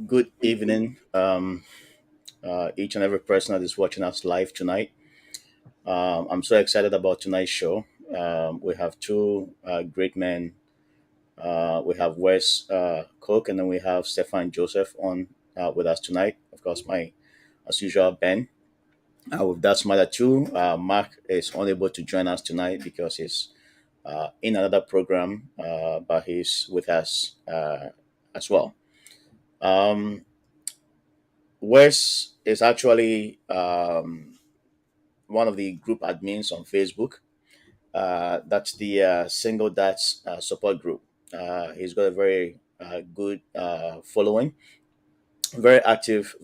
Good evening, each and every person that is watching us live tonight. I'm so excited about tonight's show. We have two great men. We have Wes Coake, and then we have Stephan Joseph on with us tonight. Of course, my as usual Ben. With that matter too, Mark is unable to join us tonight because he's in another program, but he's with us as well. Um, Wes is actually one of the group admins on Facebook. That's the Single Dads support group. He's got a very good following, very active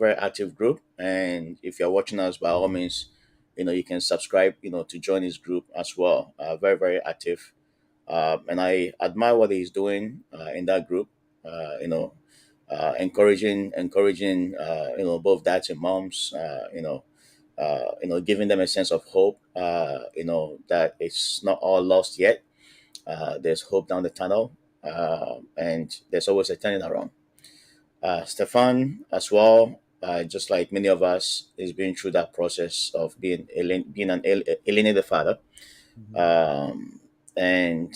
group. And if you're watching us, by all means, you can subscribe, to join his group as well. Very active, and I admire what he's doing in that group. Encouraging, both dads and moms. Giving them a sense of hope. That it's not all lost yet. There's hope down the tunnel, and there's always a turning around. Stefan, as well, just like many of us, is being through that process of being an alienated father. Mhm. And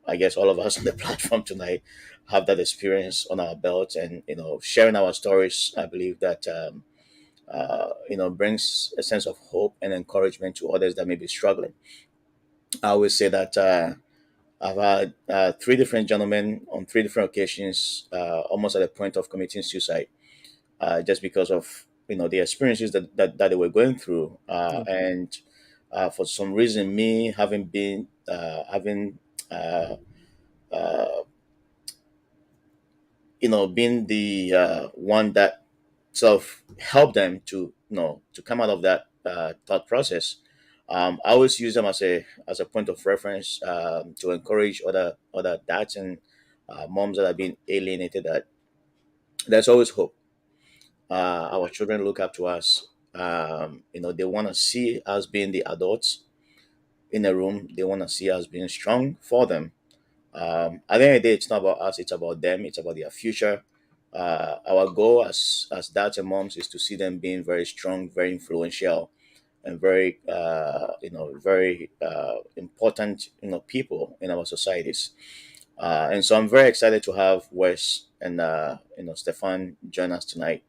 I guess all of us on the platform tonight have that experience on our belt, and sharing our stories. I believe that brings a sense of hope and encouragement to others that may be struggling. I always say that I've had three different gentlemen on three different occasions, almost at the point of committing suicide, just because of the experiences that they were going through, Yeah. and for some reason, me having uh, uh, been the one that sort of helped them to come out of that thought process. I always use them as a point of reference, to encourage other dads and moms that are being alienated, that there's always hope. Our children look up to us. They want to see us being the adults in a room. They want to see us being strong for them. At the end of the day, it's not about us, it's about them, it's about their future. Our goal as dads and moms is to see them being very strong, very influential, and very important, people in our societies. And so I'm very excited to have Wes and Stefan join us tonight.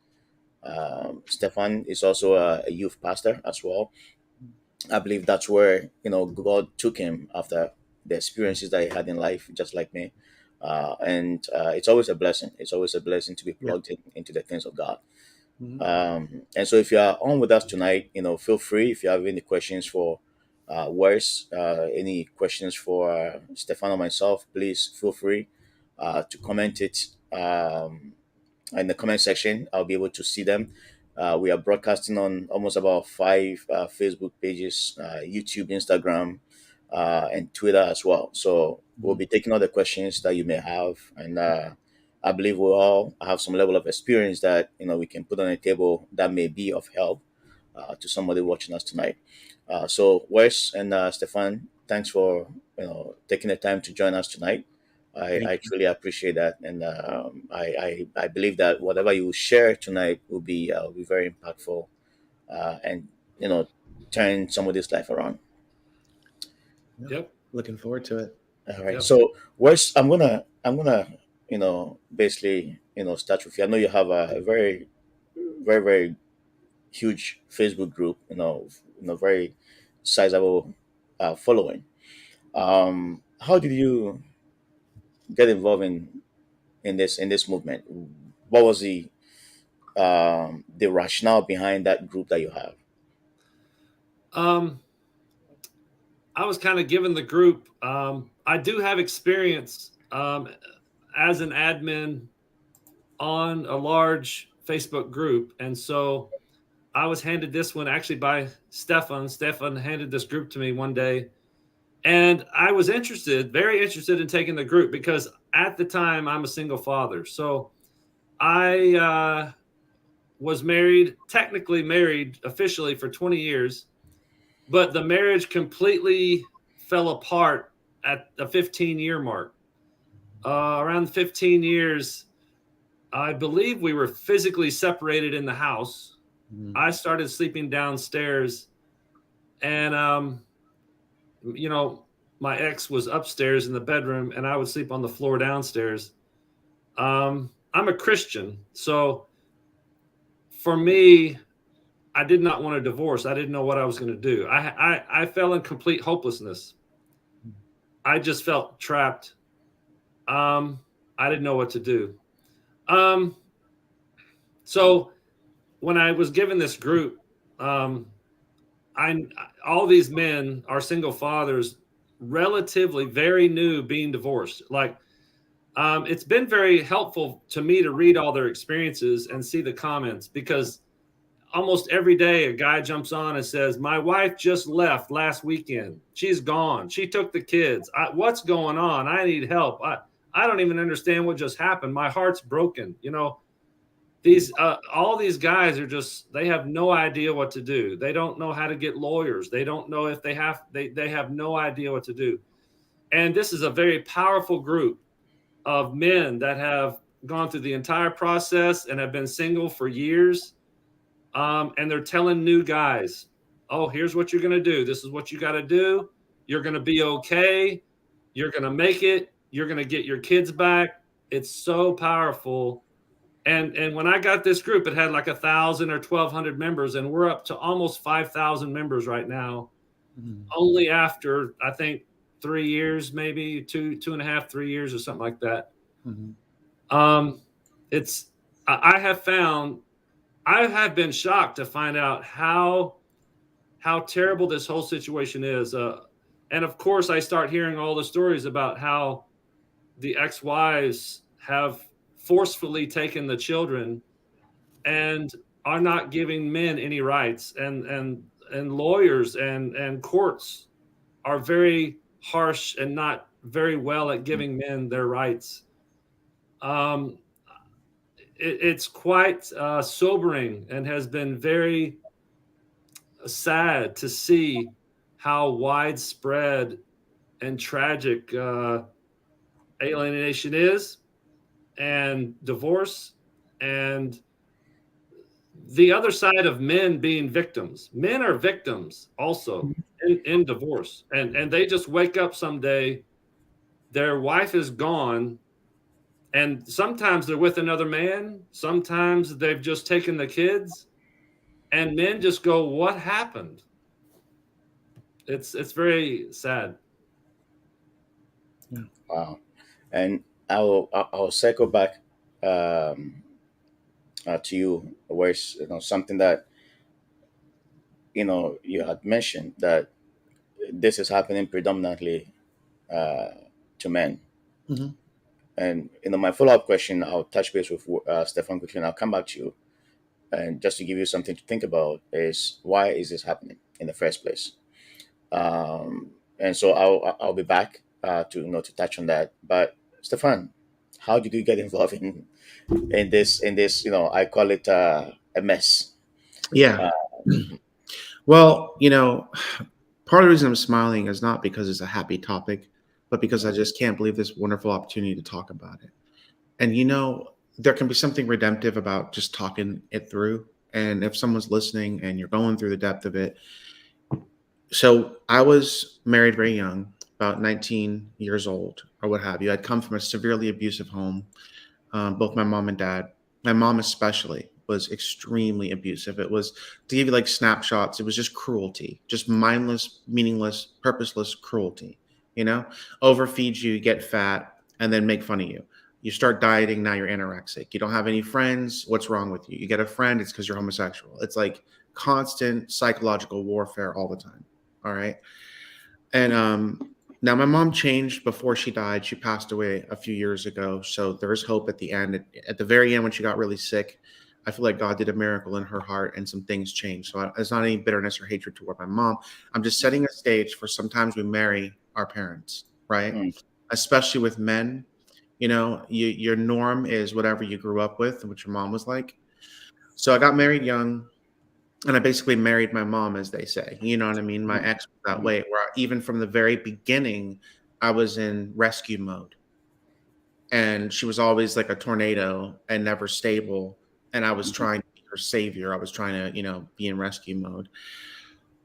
Stefan is also a youth pastor as well. I believe that's where God took him after the experiences that he had in life, just like me. And it's always a blessing. It's always a blessing to be Yeah. plugged into the things of God. Mhm. And so, if you are on with us tonight, feel free. If you have any questions for Wes, any questions for Stefan or myself, please feel free to comment it. In the comment section. I'll be able to see them. We are broadcasting on almost about five Facebook pages, YouTube, Instagram, and Twitter as well. So we'll Mhm. be taking all the questions that you may have, and I believe we all have some level of experience that we can put on a table that may be of help to somebody watching us tonight. So Wes and Stefan, thanks for taking the time to join us tonight. Thank I you. truly appreciate that, and I believe that whatever you share tonight will be very impactful, and you know turn somebody's life around. Yeah. Yep. Looking forward to it. All right. Yep. So, Wes, I'm gonna basically start with you. I know you have a very huge Facebook group. Very sizable following. How did you get involved in this movement? What was the rationale behind that group that you have? Um, I was kind of given the group. I do have experience as an admin on a large Facebook group, and so I was handed this one actually by Stefan. Stefan handed this group to me one day, and I was interested, very interested in taking the group because at the time I'm a single father. So I was married, technically married officially for 20 years, but the marriage completely fell apart at the 15-year mark. Around 15 years, I believe we were physically separated in the house. Mm-hmm. I started sleeping downstairs, and you know, my ex was upstairs in the bedroom, and I would sleep on the floor downstairs. I'm a Christian, so for me, I did not want a divorce. I didn't know what I was going to do. I fell in complete hopelessness. I just felt trapped. Um, I didn't know what to do. Um, so when I was given this group, um, I all these men are single fathers, relatively very new, being divorced. Like, it's been very helpful to me to read all their experiences and see the comments, because almost every day a guy jumps on and says, "My wife just left last weekend. She's gone. She took the kids. What's going on? I need help. I don't even understand what just happened. My heart's broken." You know, these all these guys are just, they have no idea what to do. They don't know how to get lawyers. They don't know if they have no idea what to do. And this is a very powerful group of men that have gone through the entire process and have been single for years. And they're telling new guys, "Oh, here's what you're going to do. This is what you got to do. You're going to be okay. You're going to make it. You're going to get your kids back." It's so powerful. And when I got this group, it had like 1,000 or 1,200 members, and we're up to almost 5,000 members right now. Mm-hmm. Only after, I think, 3 years, maybe two and a half, 3 years, or something like that. Mm-hmm. Um, it's I have found, I have been shocked to find out how terrible this whole situation is. And of course, I start hearing all the stories about how the ex-wives have forcefully taken the children and are not giving men any rights, and lawyers and courts are very harsh and not very well at giving men their rights. Um, it's quite sobering, and has been very sad to see how widespread and tragic alienation is, and divorce, and the other side of men being victims. Men are victims also in divorce, and they just wake up someday, their wife is gone, and sometimes they're with another man, sometimes they've just taken the kids, and men just go, "What happened?" It's very sad. Yeah. Wow. And I'll circle back um, to you, where it's, something that you had mentioned, that this is happening predominantly uh, to men. Mm-hmm. And my follow up question, I'll touch base with Stefan quickly, and I'll come back to you. And just to give you something to think about, is why is this happening in the first place? And so I'll be back to to touch on that. But Stefan, how did you get involved in this? I call it a mess. Yeah. Uh, Well, part of the reason I'm smiling is not because it's a happy topic, but because I just can't believe this wonderful opportunity to talk about it. And there can be something redemptive about just talking it through. And if someone's listening and you're going through the depth of it, so I was married very young, about 19 years old or what have you. I'd come from a severely abusive home. Both my mom and dad, my mom especially, was extremely abusive. It was, to give you like snapshots, it was just cruelty, just mindless, meaningless, purposeless cruelty. You know, overfeed you, get fat, and then make fun of you. You start dieting, now you're anorexic. You don't have any friends. What's wrong with you? You get a friend, it's because you're homosexual. It's like constant psychological warfare all the time. All right. And now my mom changed before she died. She passed away a few years ago. So there is hope at the end. At the very end, when she got really sick, I feel like God did a miracle in her heart and some things changed. So it's not any bitterness or hatred toward my mom. I'm just setting a stage for sometimes we marry our parents, right? mm, Especially with men. Your norm is whatever you grew up with and what your mom was like. So I got married young, and I basically married my mom, as they say. You know what I mean? My mm, ex was that mm, way, where even from the very beginning, I was in rescue mode. and she was always like a tornado and never stable. And I was Mhm. trying to be her savior. I was trying to, be in rescue mode.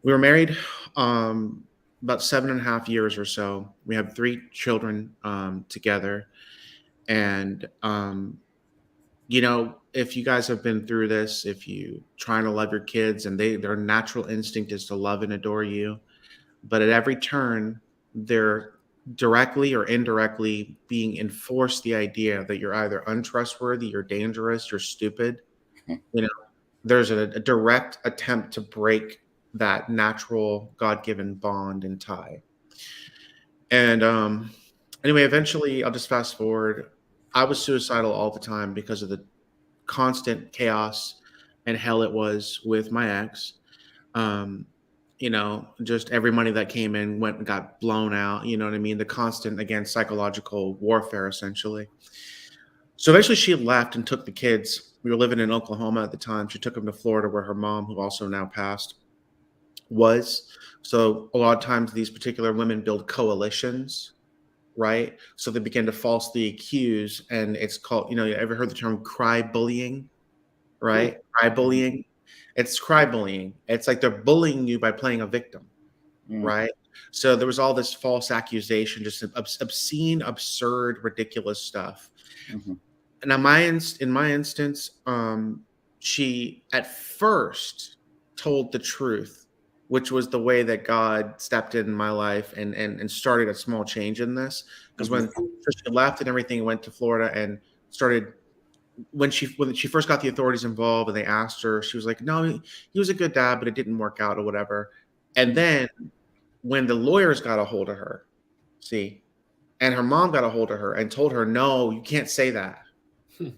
We were married about 7.5 years or so. We have 3 children together. And, if you guys have been through this, if you trying to love your kids and their natural instinct is to love and adore you, but at every turn, they're directly or indirectly being enforced the idea that you're either untrustworthy, you're dangerous, you're stupid. You know, there's a direct attempt to break that natural God-given bond and tie. And anyway, eventually, I'll just fast forward. I was suicidal all the time because of the constant chaos and hell it was with my ex. Um, just every money that came in went and got blown out. You know what I mean? The constant, again, psychological warfare, essentially. So eventually she left and took the kids. We were living in Oklahoma at the time. She took them to Florida, where her mom, who also now passed, was. So a lot of times these particular women build coalitions, right? So they begin to falsely accuse, and it's called, you ever heard the term cry bullying, Hmm. right? Cry Mhm. bullying. It's cry bullying. It's like they're bullying you by playing a victim, Mhm. right? So there was all this false accusation, just obscene, absurd, ridiculous stuff. Mhm. Now, in my instance, she at first told the truth, which was the way that God stepped in my life and started a small change in this. Because Mhm. so she left and everything, went to Florida and started. When she first got the authorities involved and they asked her, she was like, "No, he was a good dad, but it didn't work out or whatever." And Mhm. then when the lawyers got a hold of her, see, and her mom got a hold of her and told her, "No, you can't say that." Hmm.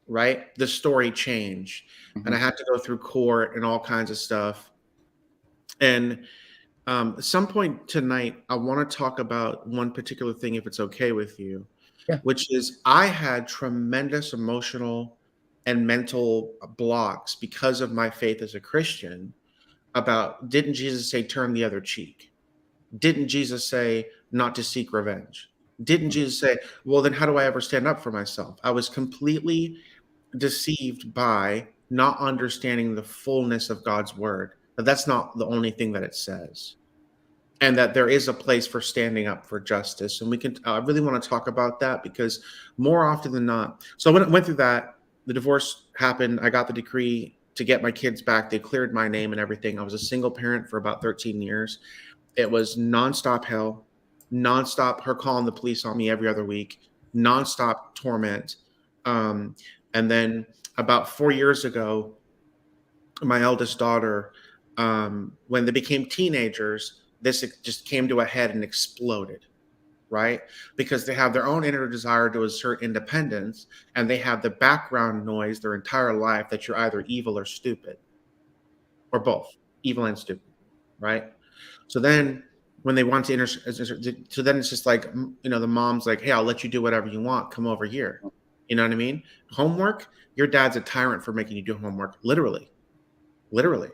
Right? The story changed, and I Mhm. had to go through court and all kinds of stuff. And at some point tonight, I want to talk about one particular thing, if it's okay with you, Yeah. which is I had tremendous emotional and mental blocks because of my faith as a Christian. About, didn't Jesus say turn the other cheek? Didn't Jesus say not to seek revenge? Didn't Jesus say, well, then how do I ever stand up for myself? I was completely deceived by not understanding the fullness of God's word. That that's not the only thing that it says. And that there is a place for standing up for justice. And we can, I really want to talk about that because more often than not, so when I went through that, the divorce happened. I got the decree to get my kids back. They cleared my name and everything. I was a single parent for about 13 years. It was nonstop hell, nonstop her calling the police on me every other week, nonstop torment. Um, and then about 4 years ago, my eldest daughter, when they became teenagers, this just came to a head and exploded, right? Because they have their own inner desire to assert independence, and they have the background noise their entire life that you're either evil or stupid, or both, evil and stupid, right? So then when they want to so then it's just like, the mom's like, hey, I'll let you do whatever you want. Come over here. You know what I mean? Homework, your dad's a tyrant for making you do homework. Literally. Literally.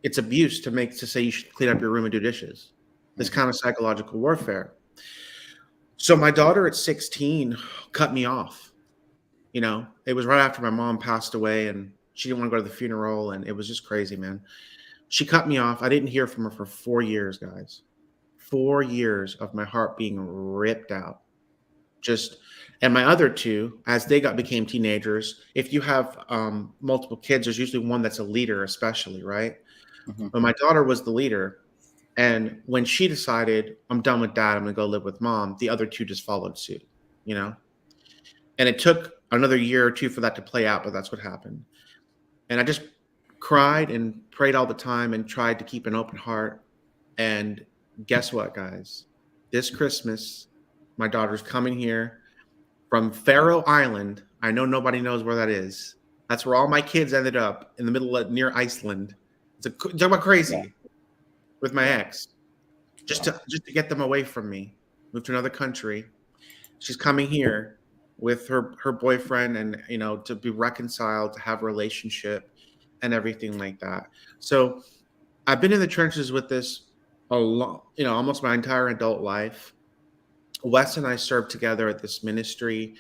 It's abuse to say you should clean up your room and do dishes. This Mhm. kind of psychological warfare. So my daughter at 16 cut me off. It was right after my mom passed away and she didn't want to go to the funeral. And it was just crazy, man. She cut me off. I didn't hear from her for 4 years, guys. 4 years of my heart being ripped out. Just and my other two, as they got became teenagers, if you have multiple kids, there's usually one that's a leader, especially, right? Mhm. But my daughter was the leader. And when she decided, I'm done with dad, I'm gonna go live with mom, the other two just followed suit, you know? And it took another year or two for that to play out, but that's what happened. And I just cried and prayed all the time and tried to keep an open heart. And guess what, guys? This Christmas, my daughter's coming here from Faroe Island. I know nobody knows where that is. That's where all my kids ended up in the middle of near Iceland. Talk about Yeah. crazy with my Yeah. ex, just Wow. to get them away from me, move to another country. She's coming here with her boyfriend, and to be reconciled, to have a relationship, and everything like that. So I've been in the trenches with this a lot, almost my entire adult life. Wes and I served together at this ministry.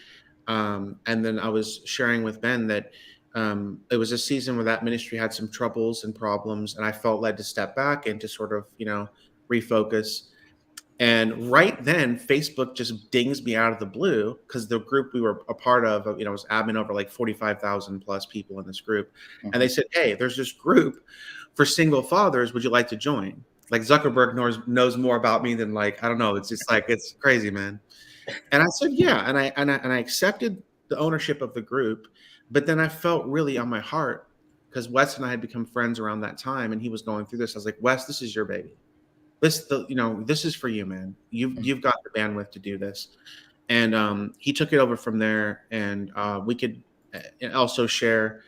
And then I was sharing with Ben that it was a season where that ministry had some troubles and problems. And I felt led to step back and to sort of, refocus. And right then, Facebook just dings me out of the blue because the group we were a part of, was admin over like 45,000 plus people in this group. And they Mhm. said, hey, there's this group for single fathers. Would you like to join? Like Zuckerberg knows more about me than like, I don't know. It's just like, it's crazy, man. And I said, yeah. And I accepted the ownership of the group. But then I felt really on my heart because Wes and I had become friends around that time and he was going through this. I was like, Wes, this is your baby. This is for you, man. You've got the bandwidth to do this. And he took it over from there. And we could also share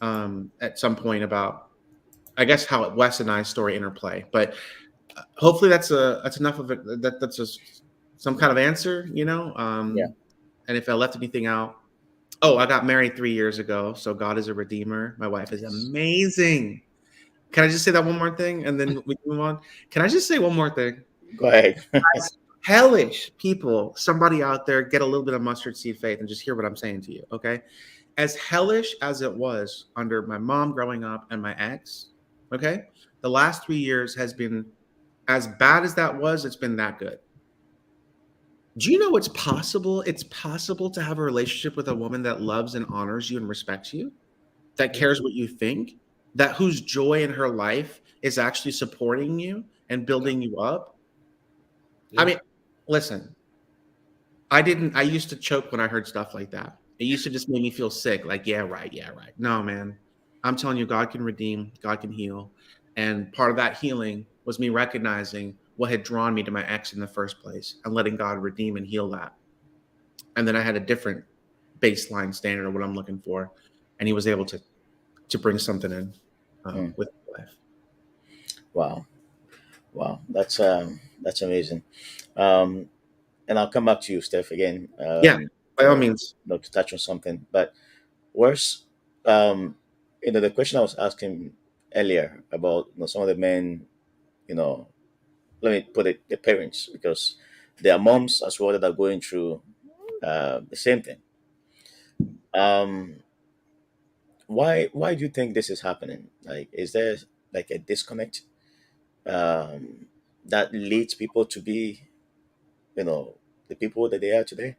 at some point about, I guess, how Wes and I's story interplay. But hopefully that's enough of it. That's some kind of answer, Yeah. And if I left anything out, oh, I got married 3 years ago. So God is a redeemer. My wife is Yes. amazing. Can I just say that one more thing and then we can move on? Can I just say one more thing? Go ahead. Hellish people, somebody out there, get a little bit of mustard seed faith and just hear what I'm saying to you, okay? As hellish as it was under my mom growing up and my ex, okay? The last 3 years has been as bad as that was, it's been that good. Do you know it's possible? It's possible to have a relationship with a woman that loves and honors you and respects you, that Yeah. cares what you think, that whose joy in her life is actually supporting you and Yeah. building you up. I Yeah. mean, listen, I used to choke when I heard stuff like that. It used to just make me feel sick. Like, yeah, right, yeah, right. No, man. I'm telling you, God can redeem, God can heal. And part of that healing was me recognizing what had drawn me to my ex in the first place and letting God redeem and heal that. And then I had a different baseline standard of what I'm looking for. And he was able to bring something in Mm. with my life. Wow. Wow. That's amazing. Um, and I'll come back to you, Steph, again. Yeah, by all means. To touch on something. But worse, um, the question I was asking earlier about some of the men, you know, let me put it, the parents, because there are moms as well that are going through the same thing. Um, why do you think this is happening? Like, is there like a disconnect um, that leads people to be, you know, the people that they are today?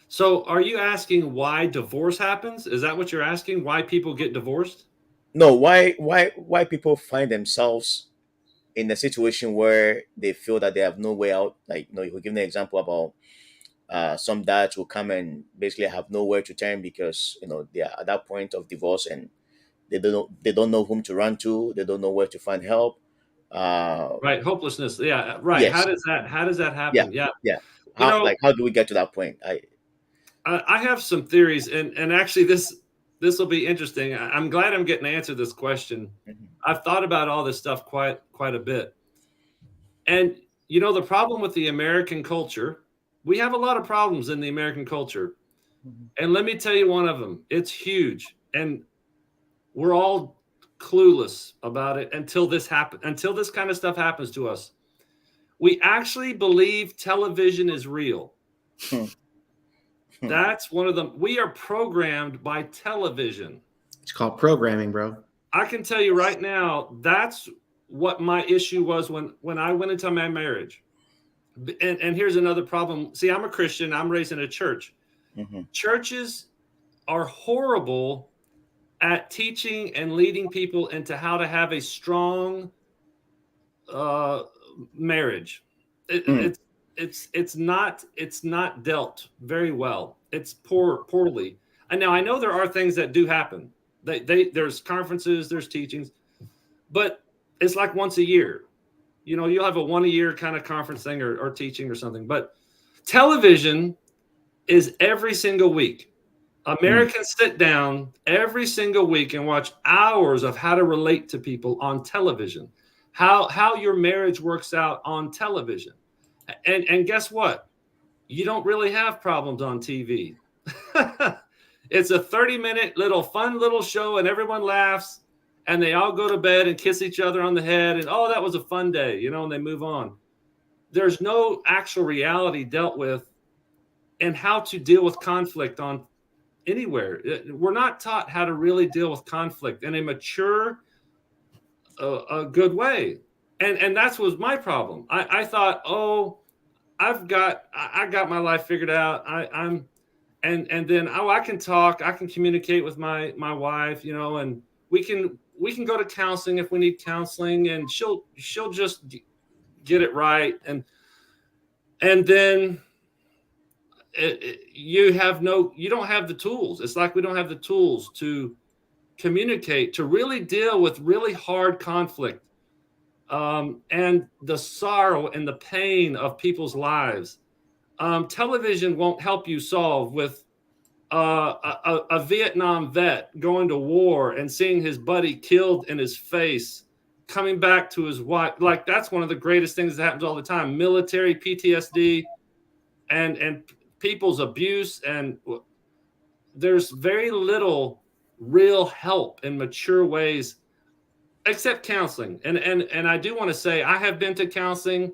So, are you asking why divorce happens? Is that what you're asking? Why people get divorced? No, why people find themselves in a situation where they feel that they have no way out? Like, you were giving an example about some dads will come and basically have nowhere to turn because they are at that point of divorce and they don't know whom to run to. They don't know where to find help. Uh, Right, hopelessness. Yeah, right. yes, How does that yeah, happen? Yeah. yeah. You know, How do we get to that point? I have some theories, and actually this will be interesting. I'm glad I'm getting to answer this question. Mhm, I've thought about all this stuff quite a bit. And the problem with the American culture, we have a lot of problems in the American culture. Mhm. And let me tell you one of them. It's huge. And we're all clueless about it until this kind of stuff happens to us. We actually believe television is real. mhm, mhm, That's one of them. We are programmed by television. It's called programming, bro. I can tell you right now, that's what my issue was when I went into my marriage. And here's another problem. See, I'm a Christian. I'm raised in a church. mhm, Churches are horrible at teaching and leading people into how to have a strong uh, marriage. It, mhm, it's it's not dealt very well. It's poorly. And now I know there are things that do happen. There's conferences, there's teachings, but it's like once a year. You'll have a one a year kind of conference thing or teaching or something. But television is every single week. mhm, Americans sit down every single week and watch hours of how to relate to people on television, how your marriage works out on television. And guess what? You don't really have problems on TV. It's a 30-minute little fun little show and everyone laughs and they all go to bed and kiss each other on the head and oh that was a fun day, and they move on. there's no actual reality dealt with and how to deal with conflict on anywhere. We're not taught how to really deal with conflict in a mature, a good way. And that's was my problem. I thought, oh, I got my life figured out. I'm and then, oh, I can talk, I can communicate with my wife, and we can go to counseling if we need counseling, and she'll just get it right. And then you don't have the tools. It's like we don't have the tools to communicate, to really deal with really hard conflict, and the sorrow and the pain of people's lives. Television won't help you solve with a Vietnam vet going to war and seeing his buddy killed in his face, coming back to his wife. Like, that's one of the greatest things that happens all the time. Military PTSD and people's abuse, and there's very little real help in mature ways except counseling. And I do want to say I have been to counseling,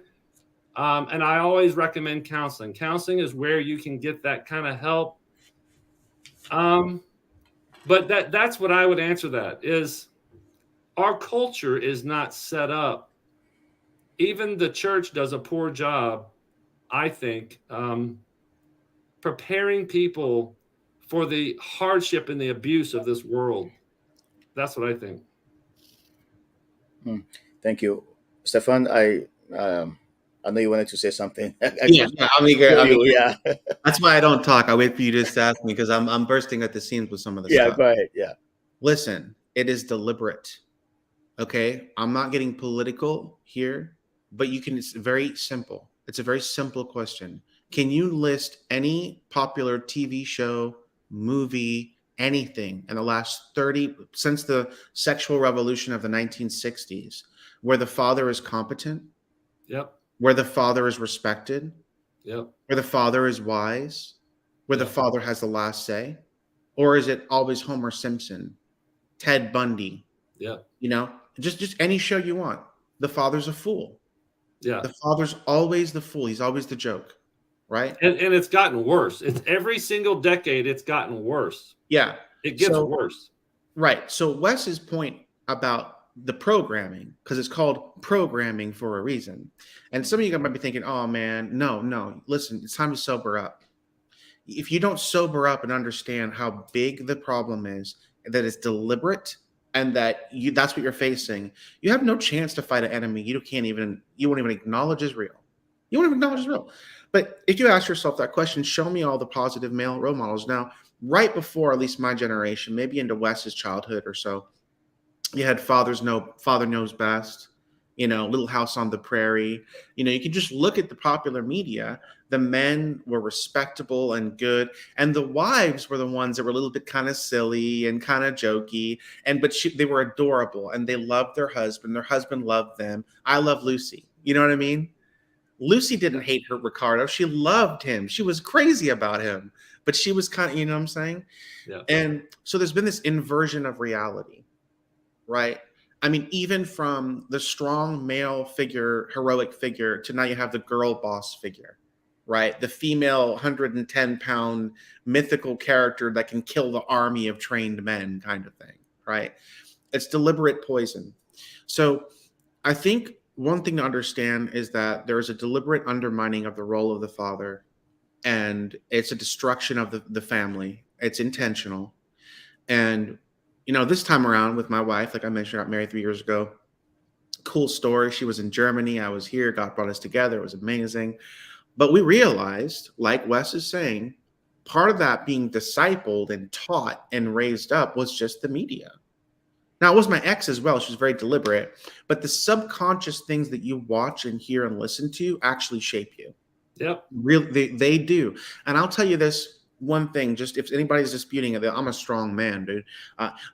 and I always recommend counseling. Counseling is where you can get that kind of help. But that's what I would answer. That is, our culture is not set up. Even the church does a poor job, I think, preparing people for the hardship and the abuse of this world. That's what I think. Mm. Thank you, Stefan. I know you wanted to say something. I Yeah, could yeah, I'm eager. feel I'm you. eager. Yeah, That's why I don't talk. I wait for you to just ask me because I'm bursting at the seams with some of the yeah. stuff. Go ahead. Yeah. Listen, it is deliberate. Okay, I'm not getting political here, but you can. It's very simple. It's a very simple question. Can you list any popular TV show, movie, anything in the last 30 since the sexual revolution of the 1960s where the father is competent, Yep. where the father is respected, Yep. where the father is wise, where the Yep. father has the last say? Or is it always Homer Simpson, Ted Bundy, Yep. just any show you want? The father's a fool. Yeah. The father's always the fool. He's always the joke, right? And it's gotten worse. It's every single decade it's gotten worse. Yeah. It gets So, worse. right. So Wes's point about the programming, because it's called programming for a reason. And some of you might be thinking, oh man, no, listen, it's time to sober up. If you don't sober up and understand how big the problem is, that it's deliberate and that's what you're facing, you have no chance to fight an enemy you won't even acknowledge is real. You won't even acknowledge is real. But if you ask yourself that question, show me all the positive male role models. Now, right before at least my generation, maybe into Wes's childhood or so, you had Father Knows Best, Little House on the Prairie. You could just look at the popular media. The men were respectable and good, and the wives were the ones that were a little bit kind of silly and kind of jokey, but they were adorable and they loved their husband. Their husband loved them. I love Lucy. You know what I mean? Lucy didn't hate her Ricardo. She loved him. She was crazy about him, but she was kind of, you know what I'm saying? Yeah. And so there's been this inversion of reality, right? I mean, even from the strong male figure, heroic figure, to now you have the girl boss figure, right? The female 110-pound mythical character that can kill the army of trained men kind of thing, right? It's deliberate poison. So I think one thing to understand is that there is a deliberate undermining of the role of the father, and it's a destruction of the family. It's intentional. And this time around with my wife, like I mentioned, I got married 3 years ago. Cool story. She was in Germany. I was here. God brought us together. It was amazing. But we realized, like Wes is saying, part of that being discipled and taught and raised up was just the media. Now, it was my ex as well. She was very deliberate. But the subconscious things that you watch and hear and listen to actually shape you. Yep. Really, they do. And I'll tell you this one thing, just if anybody's disputing it, I'm a strong man, dude.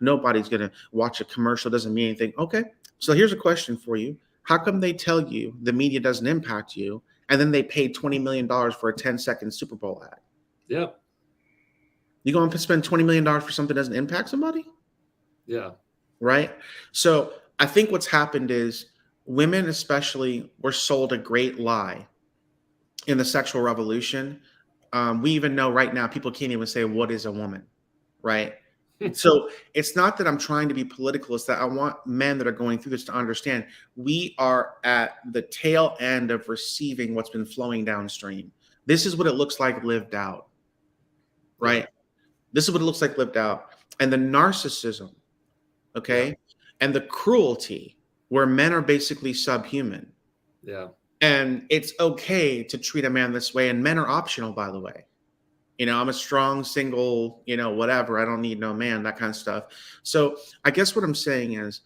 Nobody's going to watch a commercial. Doesn't mean anything. Okay. So here's a question for you. How come they tell you the media doesn't impact you, and then they pay $20 million for a 10-second Super Bowl ad? Yep. You going to spend $20 million for something that doesn't impact somebody? Yeah. Right. So I think what's happened is women especially were sold a great lie in the sexual revolution. We even know right now people can't even say what is a woman, right? So it's not that I'm trying to be political, it's that I want men that are going through this to understand we are at the tail end of receiving what's been flowing downstream. This is what it looks like lived out, Yeah. right? This is what it looks like lived out. And the narcissism, Yeah. okay, and the cruelty where men are basically subhuman. Yeah. And it's okay to treat a man this way. And men are optional, by the way. I'm a strong, single, whatever. I don't need no man, that kind of stuff. So I guess what I'm saying is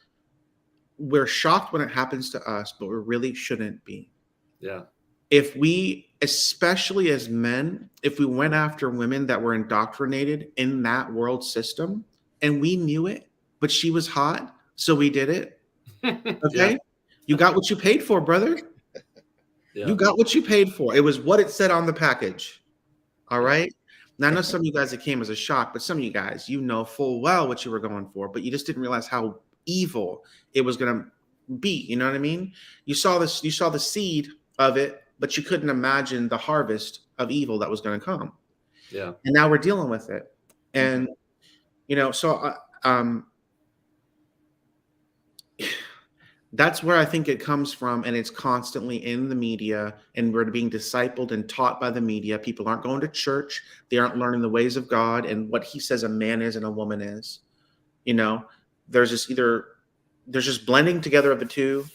we're shocked when it happens to us, but we really shouldn't be. Yeah. If we, especially as men, if we went after women that were indoctrinated in that world system and we knew it, but she was hot, so we did it. Yeah. Okay. You got what you paid for, brother. You Yeah. got what you paid for. It was what it said on the package. All Yeah. right. Now, I know some of you guys, it came as a shock, but some of you guys, you know full well what you were going for, but you just didn't realize how evil it was going to be. You know what I mean? You saw this, you saw the seed of it, but you couldn't imagine the harvest of evil that was going to come. Yeah. And now we're dealing with it. And, so that's where I think it comes from. And it's constantly in the media, and we're being discipled and taught by the media. People aren't going to church. They aren't learning the ways of God and what he says a man is and a woman is. There's just blending together of the two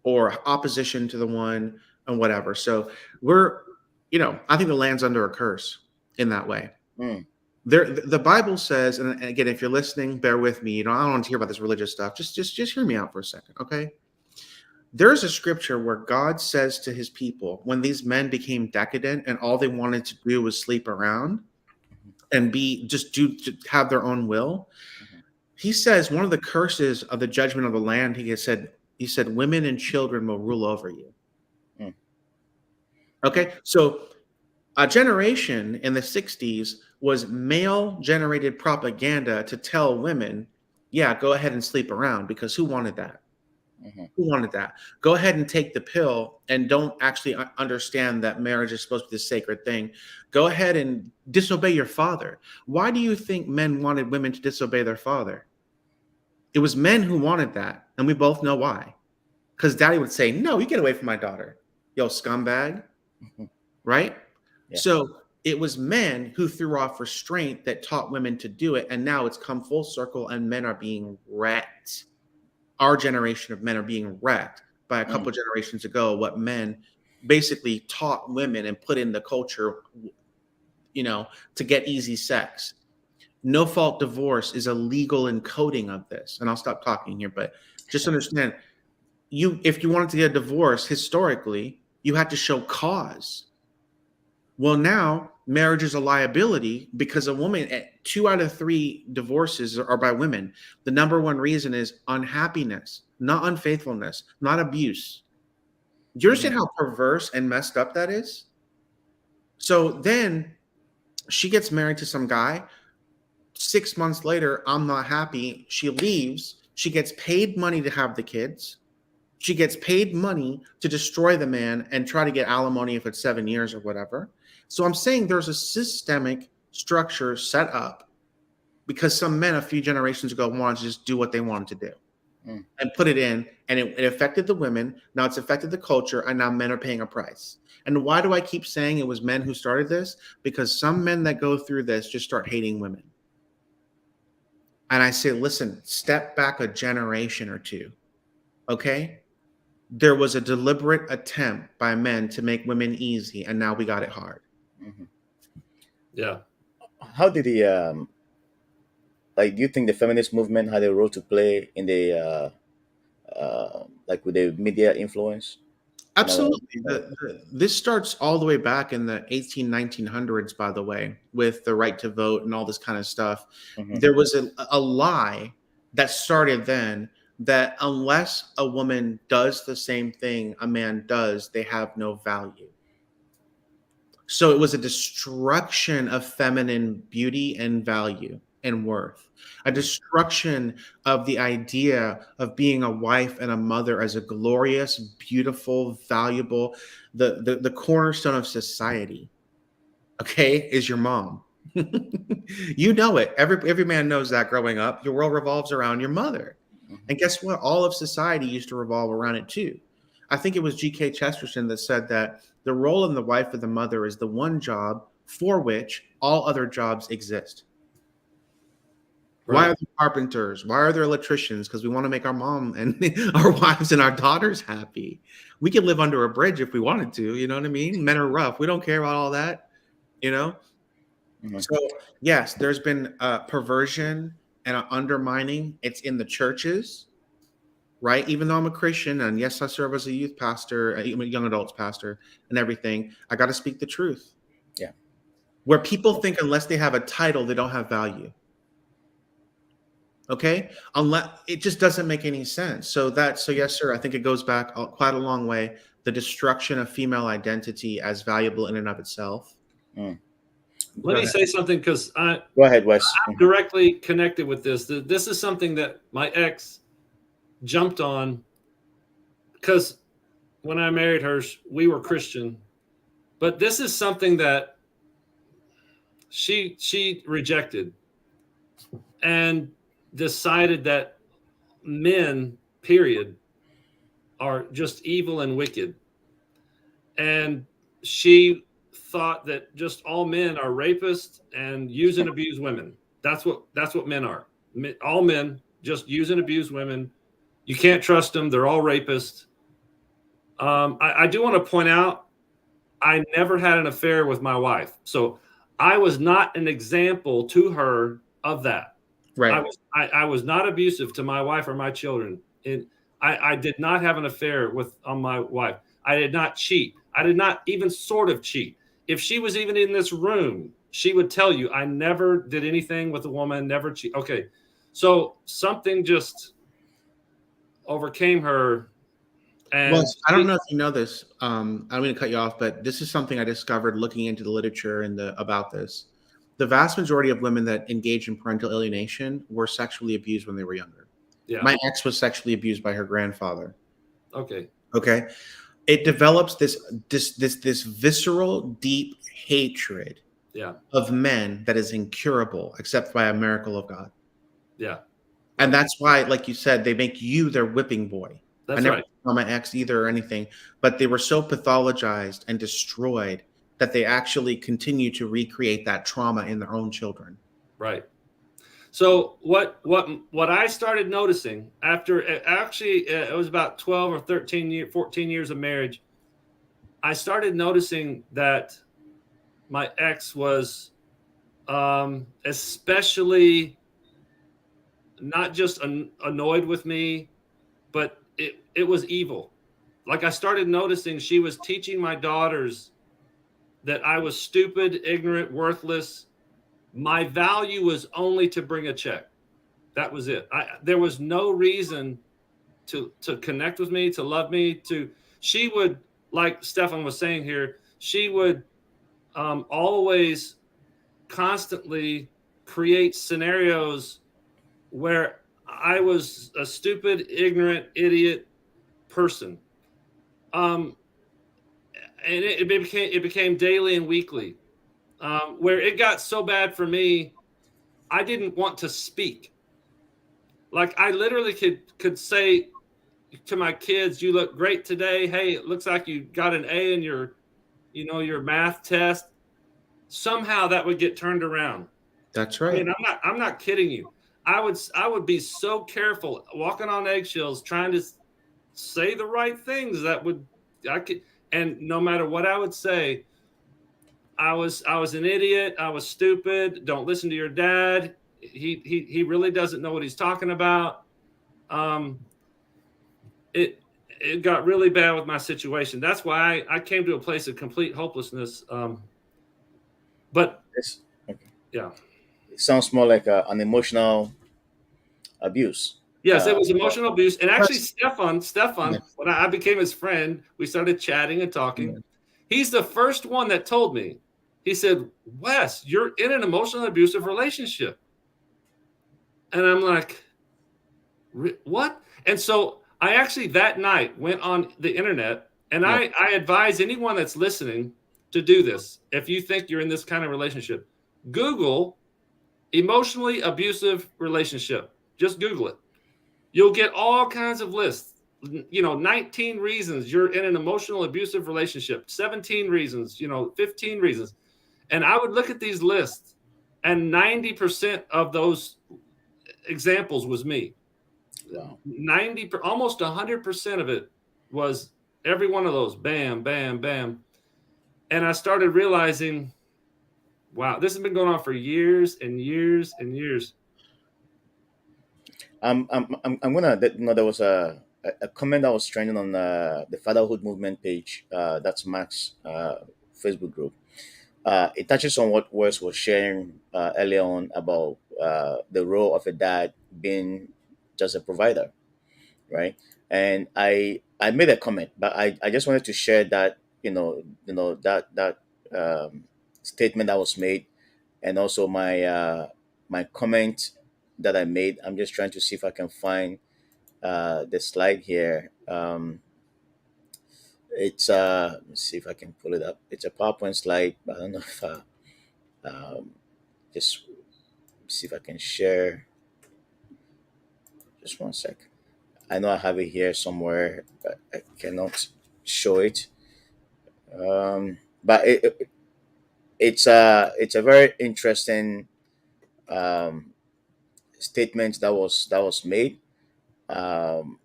or opposition to the one and whatever. So I think the land's under a curse in that way. Mm. The Bible says, and again, if you're listening, bear with me. I don't want to hear about this religious stuff. Just hear me out for a second, okay? There's a scripture where God says to his people, when these men became decadent and all they wanted to do was sleep around and to have their own will, he says one of the curses of the judgment of the land, he said, women and children will rule over you. Mm. Okay, so a generation in the 60s was male-generated propaganda to tell women, yeah, go ahead and sleep around, because who wanted that? Mm-hmm. Who wanted that? Go ahead and take the pill and don't actually understand that marriage is supposed to be this sacred thing. Go ahead and disobey your father. Why do you think men wanted women to disobey their father? It was men who wanted that, and we both know why. Because daddy would say, no, you get away from my daughter, yo, scumbag, right? Yeah. So it was men who threw off restraint that taught women to do it, and now it's come full circle, and men are being wrecked. Our generation of men are being wrecked by a couple generations ago, what men basically taught women and put in the culture, to get easy sex. No fault divorce is a legal encoding of this. And I'll stop talking here, but just understand, if you wanted to get a divorce historically, you had to show cause. Well, now marriage is a liability because a woman, 2 out of 3 divorces are by women. The number one reason is unhappiness, not unfaithfulness, not abuse. Do you understand how perverse and messed up that is? So then she gets married to some guy. 6 months later, I'm not happy. She leaves. She gets paid money to have the kids. She gets paid money to destroy the man and try to get alimony if it's 7 years or whatever. So I'm saying there's a systemic structure set up because some men a few generations ago wanted to just do what they wanted to do and put it in, and it affected the women. Now it's affected the culture, and now men are paying a price. And why do I keep saying it was men who started this? Because some men that go through this just start hating women. And I say, listen, step back a generation or two, okay? There was a deliberate attempt by men to make women easy, and now we got it hard. Mm-hmm. Yeah. How did the do you think the feminist movement had a role to play in the with the media influence? Absolutely. This starts all the way back in the 1900s, by the way, with the right to vote and all this kind of stuff. Mm-hmm. There was a lie that started then that unless a woman does the same thing a man does, they have no value. So it was a destruction of feminine beauty and value. and worth, a destruction of the idea of being a wife and a mother as a glorious, beautiful, valuable, the cornerstone of society. Okay, is your mom. You know it. Every man knows that growing up. Your world revolves around your mother. Mhm. And guess what? All of society used to revolve around it too. I think it was G.K. Chesterton that said that the role of the wife of the mother is the one job for which all other jobs exist. Why Right. are there carpenters? Why are there electricians? Because we want to make our mom and our wives and our daughters happy. We could live under a bridge if we wanted to. You know what I mean? Men are rough. We don't care about all that. You know. Mhm. So yes, there's been perversion and undermining. It's in the churches, right? Even though I'm a Christian, and yes, I serve as a youth pastor, a young adults pastor, and everything. I got to speak the truth. Yeah. Where people think unless they have a title, they don't have value. Okay, unless it just doesn't make any sense. So yes, sir. I think it goes back quite a long way. The destruction of female identity as valuable in and of itself. Mm. Let Go me ahead. say something because I'm Go ahead, Wes. Mhm. directly connected with this. This is something that my ex jumped on because when I married her, we were Christian, but this is something that she rejected and decided that men, period, are just evil and wicked. And she thought that just all men are rapists and use and abuse women. That's what men are. All men just use and abuse women. You can't trust them. They're all rapists. I do want to point out I never had an affair with my wife, so I was not an example to her of that. I Right. was I was not abusive to my wife or my children. I did not have an affair with on my wife. I did not cheat. I did not even sort of cheat. If she was even in this room, she would tell you I never did anything with a woman, never cheat. Okay. So something just overcame her Well, and I don't know if you know this. I don't mean to cut you off, but this is something I discovered looking into the literature and about this. The vast majority of women that engage in parental alienation were sexually abused when they were younger. yeah. My ex was sexually abused by her grandfather. Okay. Okay, it develops this visceral, deep hatred Yeah. of men that is incurable, except by a miracle of God. Yeah. And Right. that's why, like you said, they make you their whipping boy. I That's never right. saw my ex either or anything, but they were so pathologized and destroyed that they actually continue to recreate that trauma in their own children. Right. So what I started noticing after actually it was about 12 or 14 years of marriage, I started noticing that my ex was especially not just annoyed with me, but it was evil. Like I started noticing she was teaching my daughters that I was stupid, ignorant, worthless. My value was only to bring a check. That was it. There was no reason to connect with me, to love me. She would, like Stephan was saying here, she would always constantly create scenarios where I was a stupid, ignorant, idiot person. Um, and it became daily and weekly, where it got so bad for me, I didn't want to speak. Like I literally could say to my kids, "You look great today. Hey, it looks like you got an A in your math test." Somehow that would get turned around. That's I mean, right. I'm not kidding you. I would be so careful, walking on eggshells, trying to say the right things that would I could, and no matter what I would say, I was an idiot. I was stupid. Don't listen to your dad. He really doesn't know what he's talking about. Um, it it got really bad with my situation. That's why I came to a place of complete hopelessness. But It's, okay. yeah, It sounds more like an emotional abuse. yes, it Uh, was emotional abuse. And actually, Plus, Stefan, yes, when I became his friend, we started chatting and talking. yes. He's the first one that told me. He said, "Wes, you're in an emotional abusive relationship." And I'm like, what? And so I actually that night went on the internet, and Yeah. I advise anyone that's listening to do this. If you think you're in this kind of relationship, Google emotionally abusive relationship. Just Google it. You'll get all kinds of lists. 19 reasons you're in an emotional abusive relationship, 17 reasons, 15 reasons. And I would look at these lists, and 90% of those examples was me. Wow. 90, almost 100% of it was every one of those. Bam, bam, bam. And I started realizing, wow, this has been going on for years and years and years. I'm gonna there was a comment that was trending on the fatherhood movement page. That's Max Facebook group. It touches on what Wes was sharing earlier on about the role of a dad being just a provider, right? And I made a comment, but I just wanted to share that that statement that was made, and also my comment that I made. I'm just trying to see if I can find the slide here. It's let me see if I can pull it up. It's a PowerPoint slide. I don't know if um, just see if I can share. Just one sec. I know I have it here somewhere, but I cannot show it. But it's a very interesting um, statement that was made, um,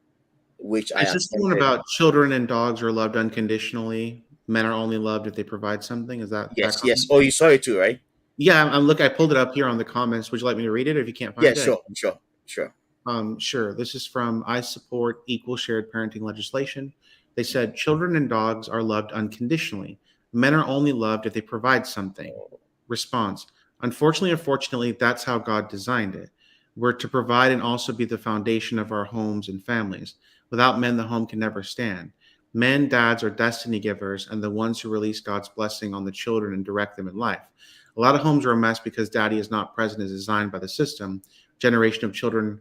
which I Is this the one attempted. about children and dogs are loved unconditionally? Men are only loved if they provide something. Is that Yes, yes. comment? Oh, you saw it too, right? Yeah, I'm look. I pulled it up here on the comments. Would you like me to read it, or if you can't Yeah, find it? sure, sure, sure. Sure. This is from I support equal shared parenting legislation. They said children and dogs are loved unconditionally. Men are only loved if they provide something. Response: unfortunately or fortunately, that's how God designed it. We're to provide and also be the foundation of our homes and families. Without men, the home can never stand. Men, dads, are destiny givers and the ones who release God's blessing on the children and direct them in life. A lot of homes are a mess because daddy is not present as designed by the system. Generation of children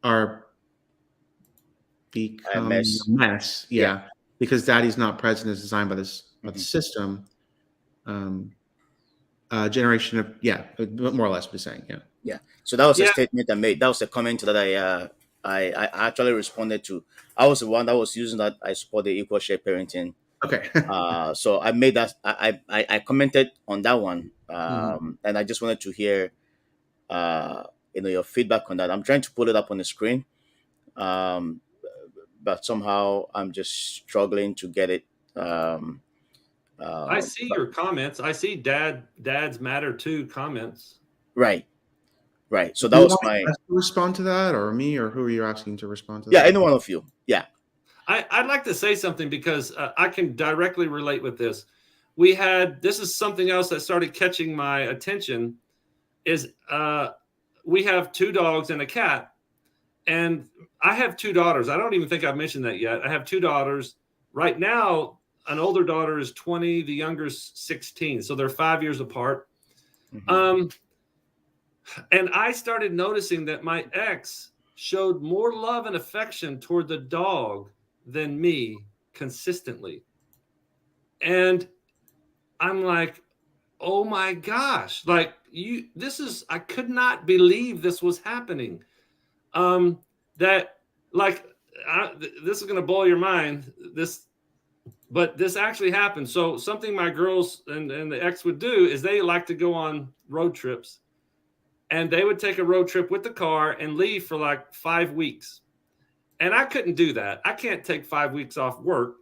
are I becoming a mess. mess. Yeah. Yeah, because daddy's not present as designed by the Hmm. system. Um, generation of yeah, more or less be saying yeah. Yeah. So that was a Yeah, statement I made. That was a comment that I actually responded to. I was the one that was using that I support the equal share parenting. Okay. So I made that. I commented on that one, Mhm. and I just wanted to hear your feedback on that. I'm trying to pull it up on the screen, um, but somehow I'm just struggling to get it. Um, I see but your comments. I see dads matter too comments. right, right. So Do that you was want my us to respond to that, or me, or who are you asking to respond to yeah. that? Any one of you, yeah. I'd like to say something because I can directly relate with this. We had this is something else that started catching my attention. Is we have two dogs and a cat, and I have two daughters. I don't even think I've mentioned that yet. I have two daughters right now. An older daughter is 20, the younger is 16, so they're 5 years apart. Hmm. Um, and I started noticing that my ex showed more love and affection toward the dog than me consistently. And I'm like, oh my gosh, like this is, I could not believe this was happening. Um, that, like, this is going to blow your mind. But this actually happened. So, something my girls and the ex would do is they like to go on road trips, and they would take a road trip with the car and leave for like 5 weeks. And I couldn't do that. I can't take 5 weeks off work.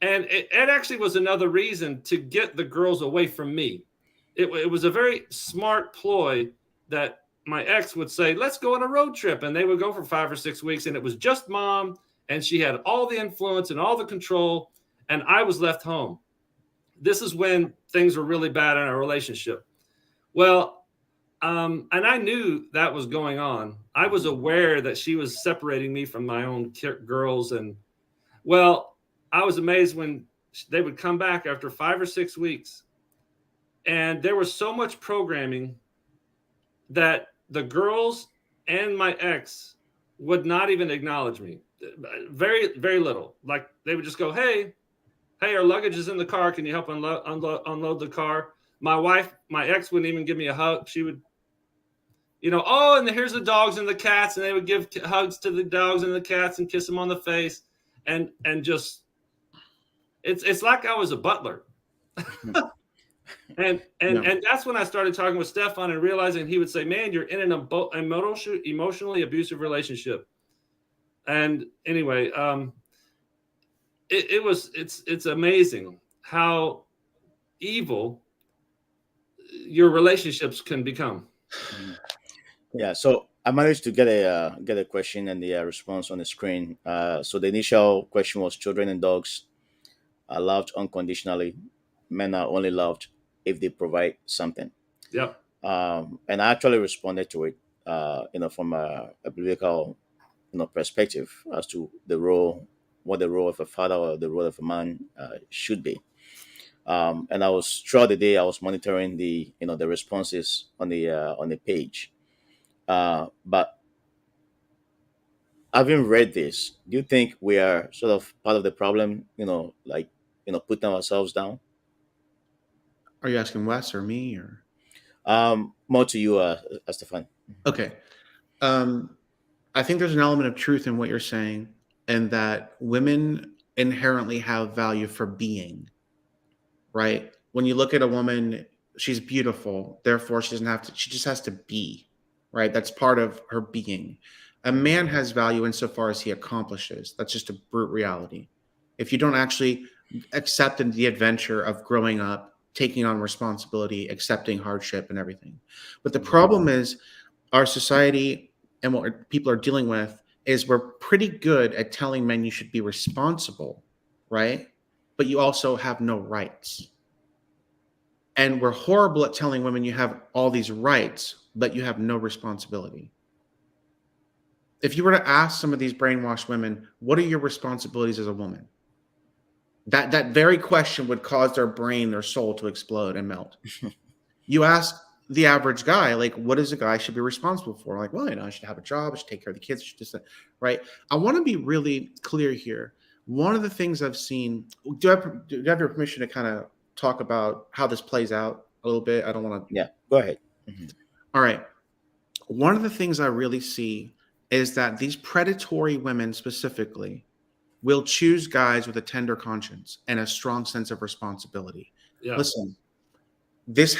And it actually was another reason to get the girls away from me. It was a very smart ploy that my ex would say, let's go on a road trip. And they would go for 5 or 6 weeks. And it was just mom. And she had all the influence and all the control. And I was left home. This is when things were really bad in our relationship. Well, and I knew that was going on. I was aware that she was separating me from my own girls. And well, I was amazed when they would come back after 5 or 6 weeks. And there was so much programming that the girls and my ex would not even acknowledge me. Very, very little. Like they would just go, hey, our luggage is in the car. Can you help unload the car? My wife, my ex wouldn't even give me a hug. She would, oh, and here's the dogs and the cats. And they would give hugs to the dogs and the cats and kiss them on the face. And just, it's like I was a butler. And Yeah. and that's when I started talking with Stephan and realizing he would say, "Man, you're in an emotionally abusive relationship." And anyway, it's amazing how evil your relationships can become. Yeah, so I managed to get a question and the response on the screen. So the initial question was: children and dogs are loved unconditionally. Men are only loved if they provide something. Yep. And I actually responded to it, from a biblical, perspective as to the role, what the role of a father or the role of a man should be. And I was throughout the day, I was monitoring the responses on the page. But having read this, do you think we are sort of part of the problem? Like, putting ourselves down. Are you asking Wes or me or? More to you, Stefan. Okay. Um, I think there's an element of truth in what you're saying, and that women inherently have value for being, right? When you look at a woman, she's beautiful, therefore she doesn't have to, she just has to be, right? That's part of her being. A man has value insofar as he accomplishes. That's just a brute reality. If you don't actually accept the adventure of growing up, taking on responsibility, accepting hardship and everything. But the problem is, our society and what people are dealing with is we're pretty good at telling men you should be responsible, right? But you also have no rights. And we're horrible at telling women you have all these rights, but you have no responsibility. If you were to ask some of these brainwashed women, what are your responsibilities as a woman? That very question would cause their brain, their soul to explode and melt. You ask the average guy, like, what is a guy should be responsible for? Like, well, I should have a job, I should take care of the kids, I should just, right? I want to be really clear here. One of the things I've seen, do you have your permission to kind of talk about how this plays out a little bit? I don't want to. Yeah, go ahead. Mhm. All right. One of the things I really see is that these predatory women specifically will choose guys with a tender conscience and a strong sense of responsibility. Yeah. Listen,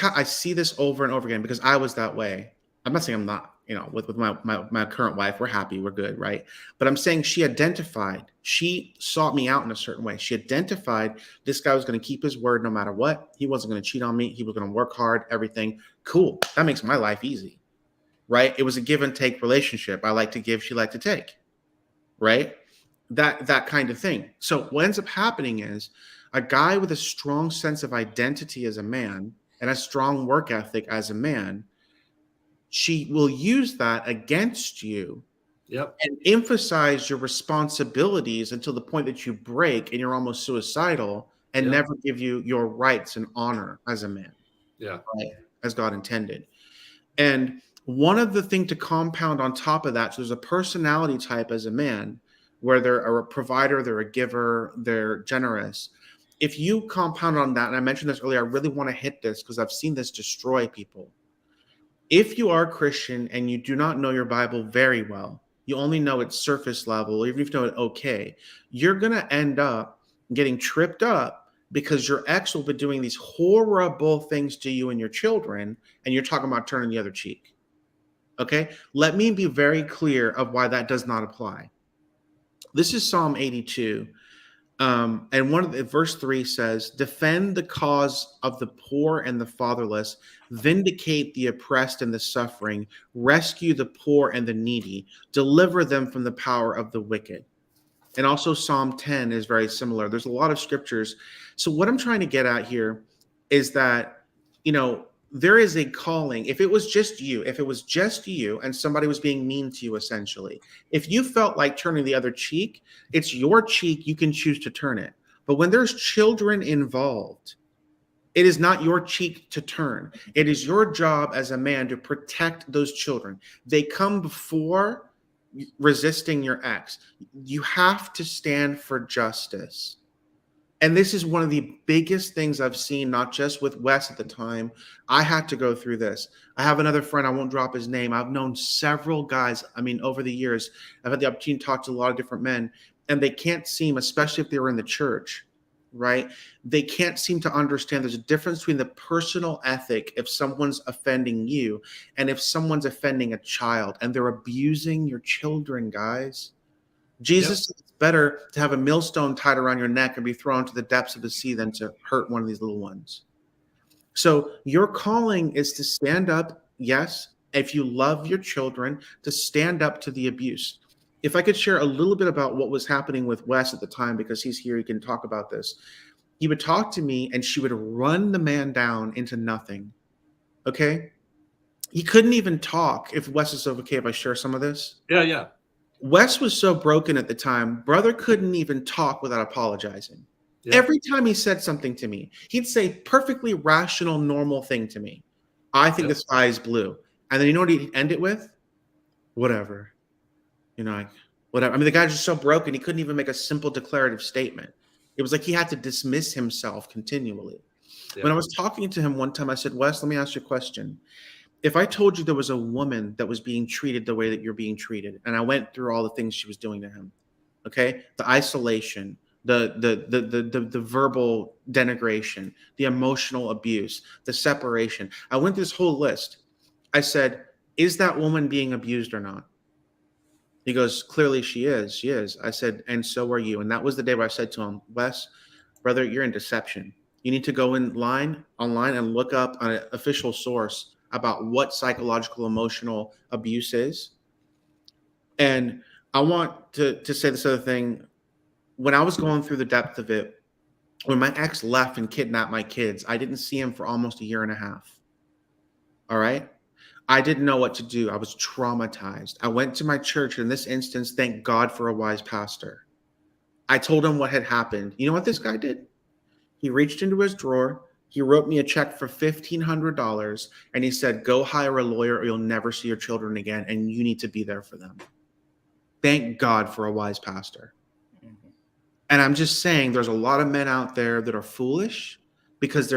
I see this over and over again because I was that way. I'm not saying I'm not, with my current wife, we're happy, we're good, right? But I'm saying she sought me out in a certain way. She identified this guy was going to keep his word no matter what. He wasn't going to cheat on me. He was going to work hard, everything. Cool. That makes my life easy, right? It was a give and take relationship. I like to give, she liked to take, right? That kind of thing. So what ends up happening is a guy with a strong sense of identity as a man and a strong work ethic as a man, she will use that against you Yep. and emphasize your responsibilities until the point that you break and you're almost suicidal, and Yep. never give you your rights and honor as a man, Yeah. right? As God intended. And one of the things to compound on top of that, so there's a personality type as a man where they're a provider, they're a giver, they're generous. If you compound on that, and I mentioned this earlier, I really want to hit this because I've seen this destroy people. If you are Christian and you do not know your Bible very well, you only know it surface level, or even if you know it okay, you're going to end up getting tripped up because your ex will be doing these horrible things to you and your children, and you're talking about turning the other cheek. Okay? Let me be very clear of why that does not apply. This is Psalm 82. And one of the verse 3 says, defend the cause of the poor and the fatherless, vindicate the oppressed and the suffering, rescue the poor and the needy, deliver them from the power of the wicked. And also Psalm 10 is very similar. There's a lot of scriptures. So what I'm trying to get at here is that, there is a calling. If it was just you and somebody was being mean to you, essentially, if you felt like turning the other cheek, it's your cheek, you can choose to turn it. But when there's children involved, It is not your cheek to turn. It is your job as a man to protect those children. They come before resisting your ex. You have to stand for justice. And this is one of the biggest things I've seen, not just with Wes at the time. I had to go through this. I have another friend, I won't drop his name. I've known several guys. I mean, over the years, I've had the opportunity to talk to a lot of different men, and they can't seem, especially if they were in the church, right? They can't seem to understand there's a difference between the personal ethic if someone's offending you and if someone's offending a child, and they're abusing your children, guys. Yep. Jesus said it's better to have a millstone tied around your neck and be thrown to the depths of the sea than to hurt one of these little ones. So your calling is to stand up, yes, if you love your children, to stand up to the abuse. If I could share a little bit about what was happening with Wes at the time, because he's here, he can talk about this. He would talk to me and she would run the man down into nothing. Okay? He couldn't even talk. If Wes is okay if I share some of this. Yeah, yeah. Wes was so broken at the time, brother couldn't even talk without apologizing. Yeah. Every time he said something to me, he'd say perfectly rational, normal thing to me. I think the sky is blue. And then you know what he'd end it with? Whatever. You know, like, whatever. I mean, the guy's just so broken, he couldn't even make a simple declarative statement. It was like he had to dismiss himself continually. Yeah. When I was talking to him one time, I said, Wes, let me ask you a question. If I told you there was a woman that was being treated the way that you're being treated, and I went through all the things she was doing to him, okay, the isolation, the verbal denigration, the emotional abuse, the separation, I went through this whole list. I said, is that woman being abused or not? He goes, clearly she is. She is. I said, and so are you. And that was the day where I said to him, Wes, brother, you're in deception. You need to go online and look up an official source about what psychological emotional abuse is. And I want to say this other thing. When I was going through the depth of it, when my ex left and kidnapped my kids, I didn't see him for almost a year and a half. All right. I didn't know what to do. I was traumatized. I went to my church. In this instance, thank God for a wise pastor. I told him what had happened. You know what this guy did? He reached into his drawer. He wrote me a check for $1,500, and he said, go hire a lawyer or you'll never see your children again, and you need to be there for them. Thank God for a wise pastor. Mm-hmm. And I'm just saying there's a lot of men out there that are foolish because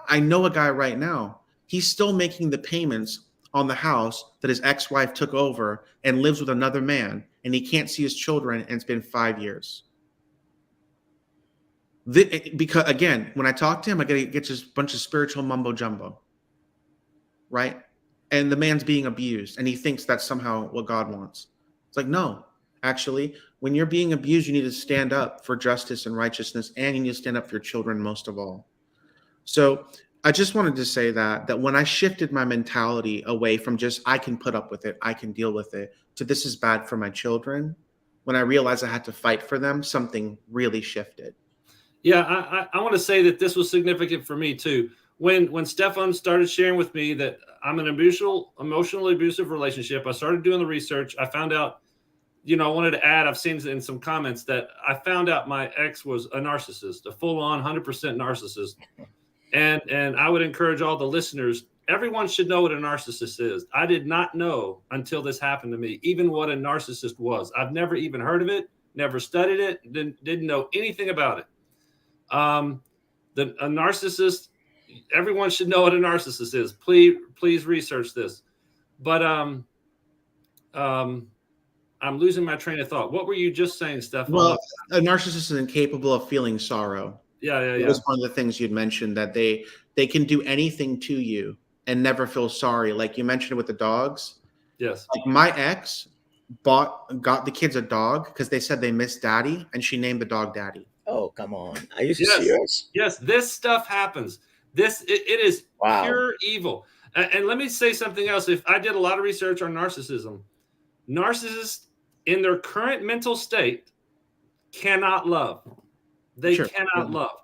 I know a guy right now. He's still making the payments on the house that his ex-wife took over and lives with another man, and he can't see his children, and it's been 5 years. Because again, when I talk to him, I get just a bunch of spiritual mumbo jumbo, right? And the man's being abused, and he thinks that's somehow what God wants. It's like, no, actually, when you're being abused, you need to stand up for justice and righteousness, and you need to stand up for your children most of all. So I just wanted to say that when I shifted my mentality away from just I can put up with it, I can deal with it, to this is bad for my children, when I realized I had to fight for them, something really shifted. Yeah, I want to say that this was significant for me too. When Stephan started sharing with me that I'm an emotionally abusive relationship, I started doing the research. I found out, I wanted to add, I've seen in some comments that I found out my ex was a narcissist, a full-on 100% narcissist. And I would encourage all the listeners, everyone should know what a narcissist is. I did not know until this happened to me, even what a narcissist was. I've never even heard of it, never studied it, didn't know anything about it. A narcissist, everyone should know what a narcissist is. Please research this. But I'm losing my train of thought. What were you just saying, Stephan? Well, a narcissist is incapable of feeling sorrow. Yeah. It was one of the things you'd mentioned, that they can do anything to you and never feel sorry. Like you mentioned it with the dogs. Yes. Like my ex got the kids a dog because they said they missed daddy, and she named the dog Daddy. Oh, come on. Are you serious? Yes, this stuff happens. It is pure evil. And let me say something else. If I did a lot of research on narcissism, narcissists in their current mental state cannot love. They cannot love.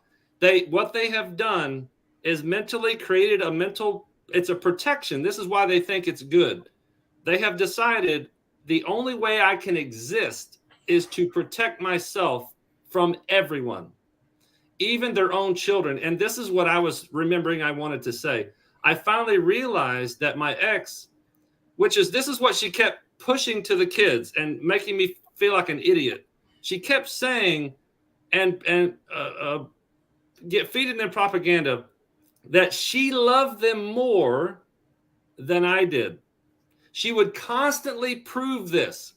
What they have done is mentally created it's a protection. This is why they think it's good. They have decided the only way I can exist is to protect myself from everyone. even their own children. And this is what I was remembering I wanted to say. I finally realized that my ex, this is what she kept pushing to the kids and making me feel like an idiot. She kept saying and feeding them propaganda that she loved them more than I did. She would constantly prove this,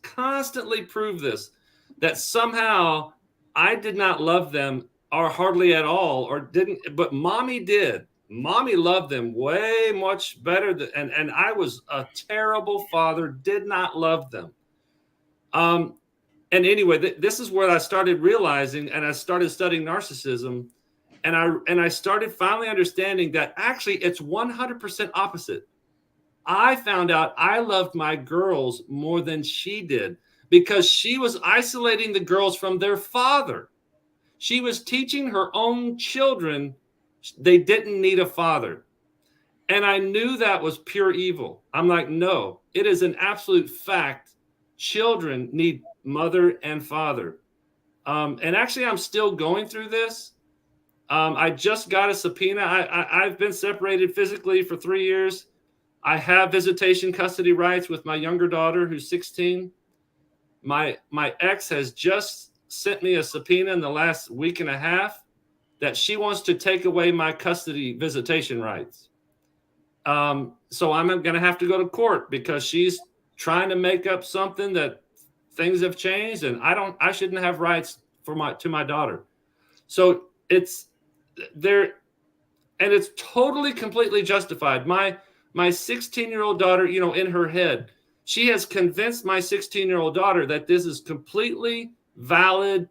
that somehow I did not love them or hardly at all, or didn't, but mommy did. Mommy loved them way much better and I was a terrible father, did not love them. And anyway, this is where I started realizing, and I started studying narcissism, and I started finally understanding that actually it's 100% opposite. I found out I loved my girls more than she did because she was isolating the girls from their father. She was teaching her own children they didn't need a father. And I knew that was pure evil. I'm like, no, it is an absolute fact. Children need mother and father. And actually, I'm still going through this. I just got a subpoena. I've been separated physically for 3 years. I have visitation custody rights with my younger daughter, who's 16. My ex has just sent me a subpoena in the last week and a half that she wants to take away my custody visitation rights. So I'm going to have to go to court because she's trying to make up something that things have changed, and I shouldn't have rights to my daughter. So it's there, and it's totally, completely justified. My 16-year-old daughter, in her head, she has convinced my 16-year-old daughter that this is completely valid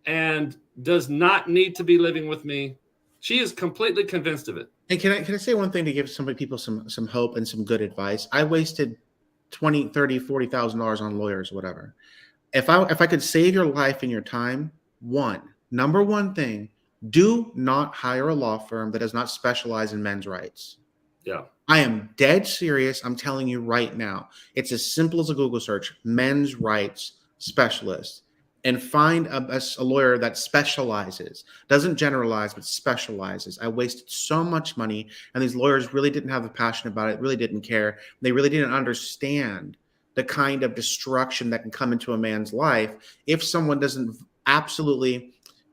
and does not need to be living with me. She is completely convinced of it. And can I say one thing to give some people some hope and some good advice? I wasted $20,000, $30,000, $40,000 on lawyers, whatever. If I could save your life and your time, number one thing, do not hire a law firm that does not specialize in men's rights. Yeah. I am dead serious. I'm telling you right now. It's as simple as a Google search, men's rights specialist, and find a lawyer that specializes, doesn't generalize, but specializes. I wasted so much money, and these lawyers really didn't have a passion about it, really didn't care. They really didn't understand the kind of destruction that can come into a man's life if someone doesn't absolutely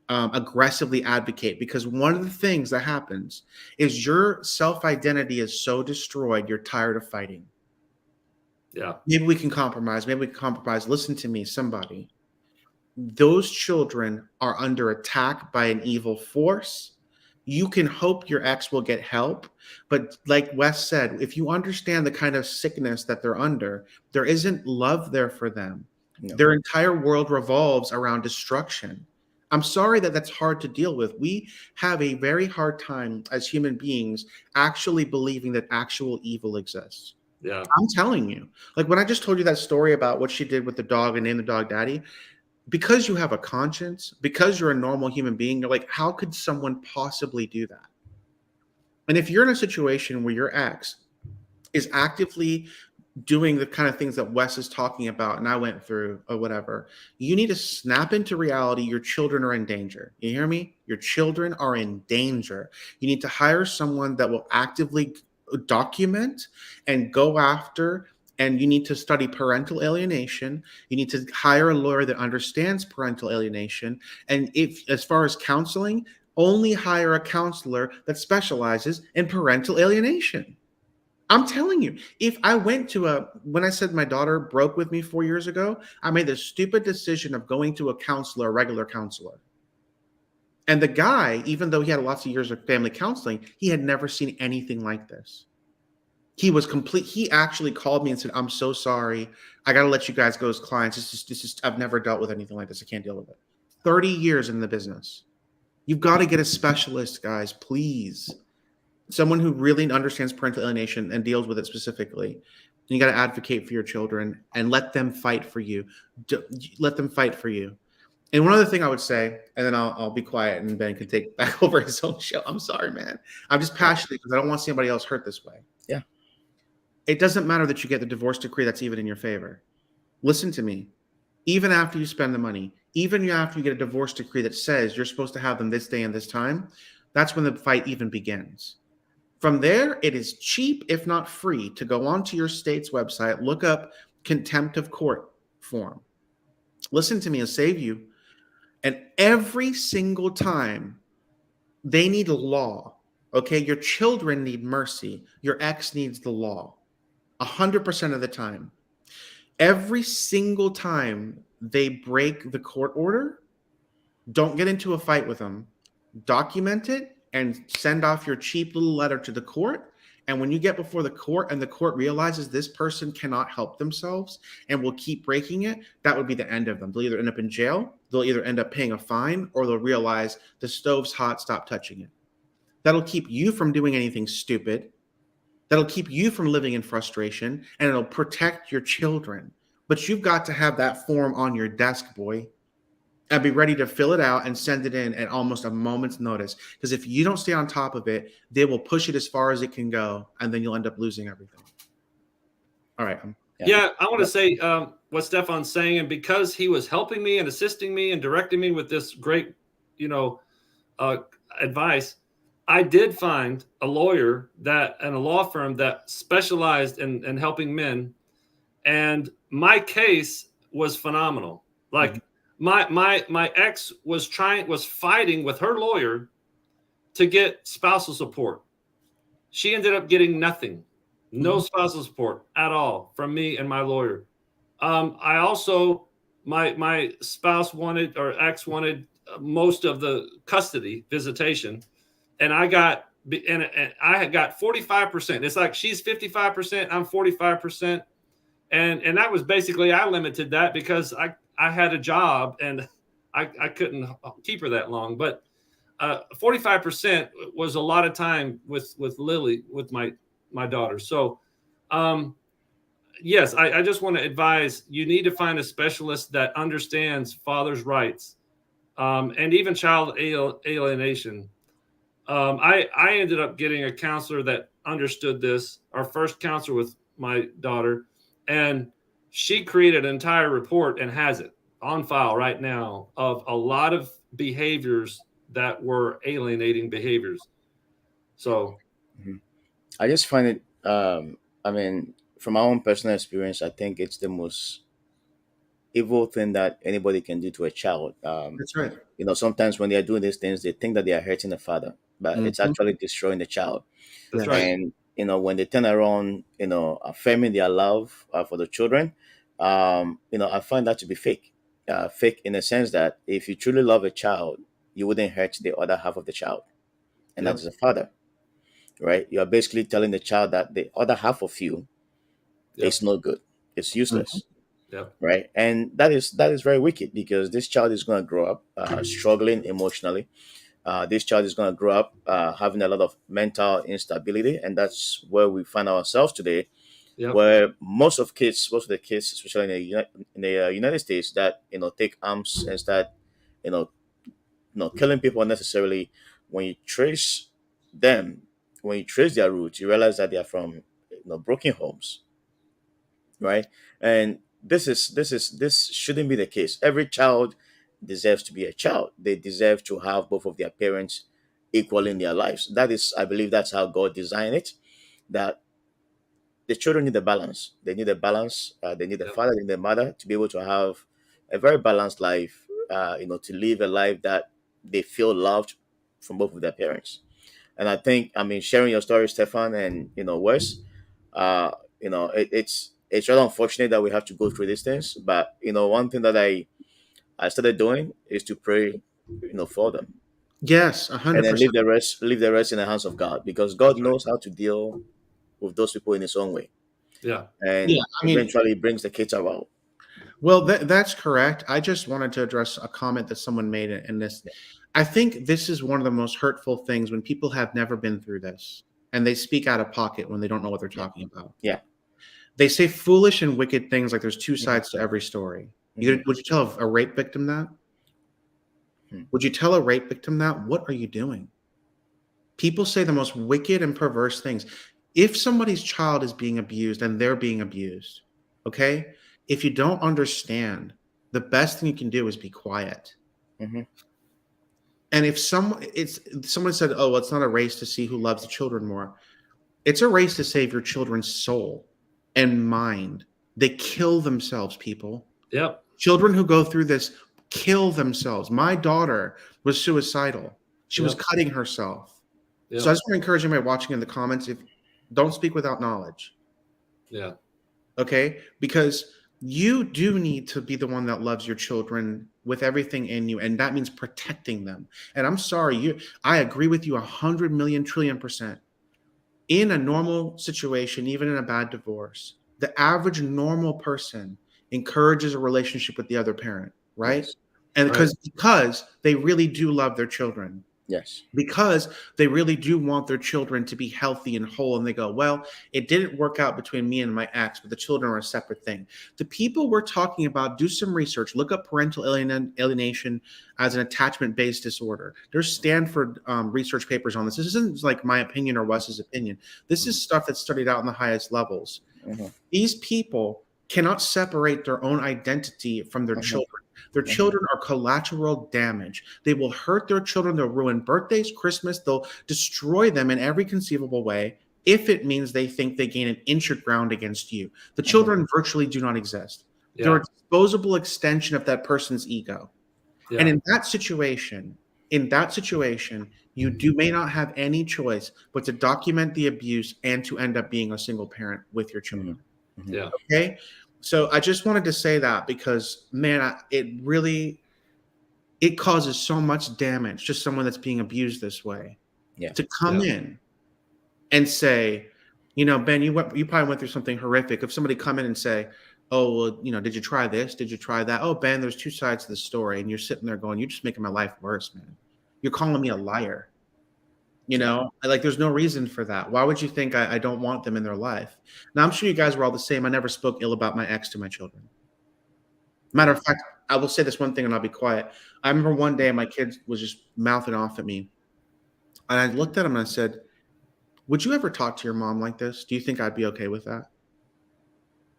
aggressively advocate. Because one of the things that happens is your self-identity is so destroyed, you're tired of fighting. Yeah. Maybe we can compromise. Listen to me, somebody. Those children are under attack by an evil force. You can hope your ex will get help. But like Wes said, if you understand the kind of sickness that they're under, there isn't love there for them. No. Their entire world revolves around destruction. I'm sorry that that's hard to deal with. We have a very hard time as human beings actually believing that actual evil exists. Yeah. I'm telling you. Like when I just told you that story about what she did with the dog and named the dog Daddy, because you have a conscience, because you're a normal human being, you're like, how could someone possibly do that? And if you're in a situation where your ex is actively doing the kind of things that Wes is talking about and I went through or whatever, you need to snap into reality. Your children are in danger. You hear me? Your children are in danger. You need to hire someone that will actively document and go after, and you need to study parental alienation. You need to hire a lawyer that understands parental alienation. And if, as far as counseling, only hire a counselor that specializes in parental alienation. I'm telling you, if I went to when I said my daughter broke with me 4 years ago, I made the stupid decision of going to a counselor, a regular counselor. And the guy, even though he had lots of years of family counseling, he had never seen anything like this. He was complete. He actually called me and said, I'm so sorry. I got to let you guys go as clients. This is, I've never dealt with anything like this. I can't deal with it. 30 years in the business. You've got to get a specialist, guys, please. Someone who really understands parental alienation and deals with it specifically. And you got to advocate for your children and let them fight for you. Let them fight for you. And one other thing I would say, and then I'll be quiet and Ben can take back over his own show. I'm sorry, man. I'm just passionate because I don't want to see anybody else hurt this way. Yeah. It doesn't matter that you get the divorce decree that's even in your favor. Listen to me. Even after you spend the money, even after you get a divorce decree that says you're supposed to have them this day and this time, that's when the fight even begins. From there, it is cheap, if not free, to go onto your state's website, look up contempt of court form. Listen to me and save you. And every single time they need a law, okay? Your children need mercy. Your ex needs the law. 100% of the time. Every single time they break the court order, don't get into a fight with them. Document it and send off your cheap little letter to the court. And when you get before the court and the court realizes this person cannot help themselves and will keep breaking it, that would be the end of them. They'll either end up in jail, they'll either end up paying a fine, or they'll realize the stove's hot, stop touching it. That'll keep you from doing anything stupid. That'll keep you from living in frustration, and it'll protect your children. But you've got to have that form on your desk, boy, and be ready to fill it out and send it in at almost a moment's notice. Because if you don't stay on top of it, they will push it as far as it can go, and then you'll end up losing everything. All right. Yeah, I want to say what Stephan's saying, and because he was helping me and assisting me and directing me with this great, advice, I did find a lawyer and a law firm that specialized in helping men, and my case was phenomenal. Like my ex was fighting with her lawyer to get spousal support. She ended up getting nothing. No spousal support at all from me and my lawyer. I also, my spouse wanted, or ex wanted, most of the custody visitation, and I got 45%. It's like she's 55%, I'm 45%, and that was basically, I limited that because I had a job and I couldn't keep her that long, but 45% was a lot of time with Lily, with my daughter. So, yes, I just want to advise you need to find a specialist that understands father's rights, and even child alienation. I ended up getting a counselor that understood this, our first counselor with my daughter, and she created an entire report and has it on file right now of a lot of behaviors that were alienating behaviors. So I just find it. I mean, from my own personal experience, I think it's the most evil thing that anybody can do to a child. That's right. Sometimes when they are doing these things, they think that they are hurting the father, but it's actually destroying the child. that's Yes. right. And when they turn around, affirming their love for the children, I find that to be fake. Fake in the sense that if you truly love a child, you wouldn't hurt the other half of the child, and that Yep. is the father, right? You are basically telling the child that the other half of you Yep. is no good, it's useless, Yep. right? And that is very wicked, because this child is going to grow up struggling emotionally. This child is going to grow up having a lot of mental instability, and that's where we find ourselves today, Yep. where most of the kids, especially in the United States, that take arms and start, you know, killing people unnecessarily. When you trace them, when you trace their roots, you realize that they are from broken homes, right? And this shouldn't be the case. Every child deserves to be a child. They deserve to have both of their parents equal in their lives. That is, I believe, that's how God designed it. That the children need a balance. They need a balance. They need a Yep. father, they need a mother to be able to have a very balanced life. To live a life that they feel loved from both of their parents. And I think, I mean, sharing your story, Stefan, and Wes, it's rather unfortunate that we have to go through these things. But one thing that I started doing is to pray, for them, Yes, and then leave 100%. the rest in the hands of God, because God That's right. knows how to deal with those people in His own way, Yeah. Yeah, and I mean, eventually brings the kids around. well, that's correct. I just wanted to address a comment that someone made in this. I think this is one of the most hurtful things when people have never been through this and they speak out of pocket when they don't know what they're Yeah, talking about. yeah, They say foolish and wicked things like there's two mhm, sides to every story. mhm, Would you tell a rape victim that? mhm. Would you tell a rape victim that? What are you doing? People say the most wicked and perverse things. If somebody's child is being abused and they're being abused, okay? If you don't understand the best thing you can do is be quiet. Mhm. And if someone said, "Oh, well, it's not a race to see who loves the children more." It's a race to save your children's soul and mind. They kill themselves, people. Yep. Children who go through this kill themselves. My daughter was suicidal. She was Yep. cutting herself. So I Yep. just want to encourage anybody watching in the comments, if don't speak without knowledge. Yeah. Okay? Because you do need to be the one that loves your children with everything in you, and that means protecting them. And I'm sorry, I agree with you 100 million trillion percent. In a normal situation, even in a bad divorce, the average normal person encourages a relationship with the other parent, right? Yes. And Right. because they really do love their children, Yes. because they really do want their children to be healthy and whole, and they go, well, it didn't work out between me and my ex, but the children are a separate thing. The people we're talking about, do some research, look up parental alienation as an attachment-based disorder. There's Stanford research papers on this. This isn't like my opinion or Wes's opinion. This is stuff that's studied out in the highest levels. Mhm. These people cannot separate their own identity from their Mhm. children. Their Mhm. children are collateral damage. They will hurt their children. They'll ruin birthdays, Christmas. They'll destroy them in every conceivable way if it means they think they gain an inch of ground against you. The Mhm. children virtually do not exist. They're Yeah. a disposable extension of that person's ego. And Yeah. in that situation, you may not have any choice but to document the abuse and to end up being a single parent with your children. Mhm. Mhm. Yeah. Okay. So I just wanted to say that because, man, it causes so much damage to someone that's being abused this way Yeah. to come Yeah. in and say, Ben, you probably went through something horrific. If somebody come in and say, oh, well, did you try this? Did you try that? Oh, Ben, there's two sides to the story. And you're sitting there going, you're just making my life worse, man. You're calling me a liar. Like there's no reason for that. Why would you think I don't want them in their life? Now, I'm sure you guys were all the same. I never spoke ill about my ex to my children. Matter of fact, I will say this one thing and I'll be quiet. I remember one day my kid was just mouthing off at me. And I looked at him and I said, would you ever talk to your mom like this? Do you think I'd be okay with that?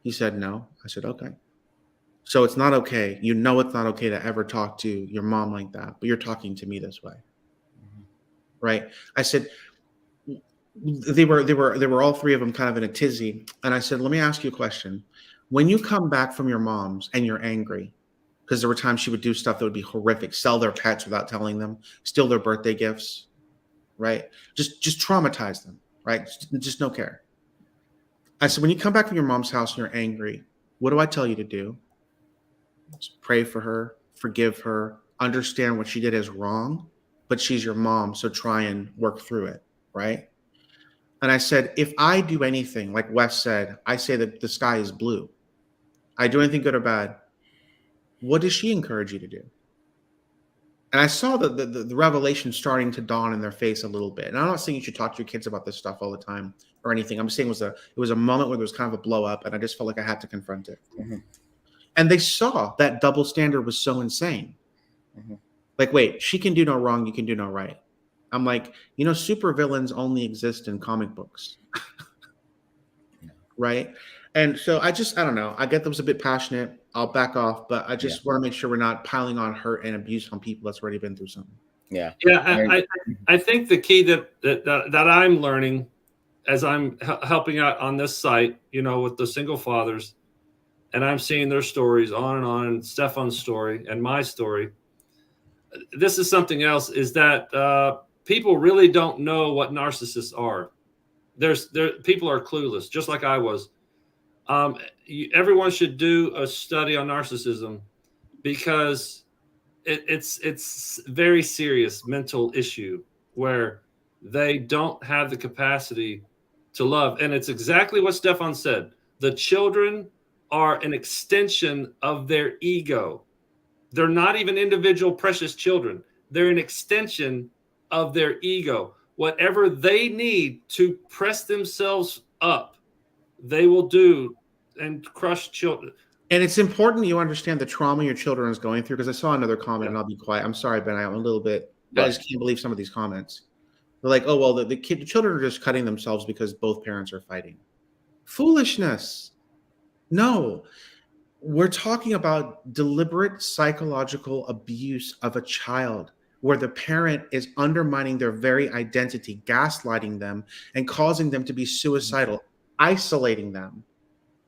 He said, no. I said, okay. So it's not okay. It's not okay to ever talk to your mom like that, but you're talking to me this way. Right? I said, they were all three of them kind of in a tizzy. And I said, let me ask you a question. When you come back from your mom's and you're angry, because there were times she would do stuff that would be horrific, sell their pets without telling them, steal their birthday gifts, right? Just traumatize them, right? Just no care. I said, when you come back from your mom's house and you're angry, what do I tell you to do? Just pray for her, forgive her, understand what she did is wrong, but she's your mom, so try and work through it, right? And I said, if I do anything, like Wes said, I say that the sky is blue. I do anything good or bad. What does she encourage you to do? And I saw the revelation starting to dawn in their face a little bit. And I'm not saying you should talk to your kids about this stuff all the time or anything. I'm saying it was a moment where there was kind of a blow up, and I just felt like I had to confront it. Mhm. And they saw that double standard was so insane. Mhm. Like, wait, she can do no wrong, you can do no right. I'm like, supervillains only exist in comic books. Right? And so I don't know. I get that was a bit passionate. I'll back off, but I Yeah. just want to make sure we're not piling on hurt and abuse on people that's already been through something. Yeah. Yeah. And I think the key that I'm learning as I'm helping out on this site, with the single fathers, and I'm seeing their stories on, and Stephan's story and my story. This is something else, is that people really don't know what narcissists are. People are clueless, just like I was. Everyone should do a study on narcissism because it's very serious mental issue where they don't have the capacity to love. And it's exactly what Stephan said. The children are an extension of their ego. They're not even individual precious children. They're an extension of their ego. Whatever they need to press themselves up, they will do and crush children. And it's important you understand the trauma your children is going through, because I saw another comment, and I'll be quiet. I'm sorry, Ben. I'm a little bit. I just can't believe some of these comments. They're like, oh, well, the children are just cutting themselves because both parents are fighting. Foolishness. No. We're talking about deliberate psychological abuse of a child where the parent is undermining their very identity, gaslighting them, and causing them to be suicidal, isolating them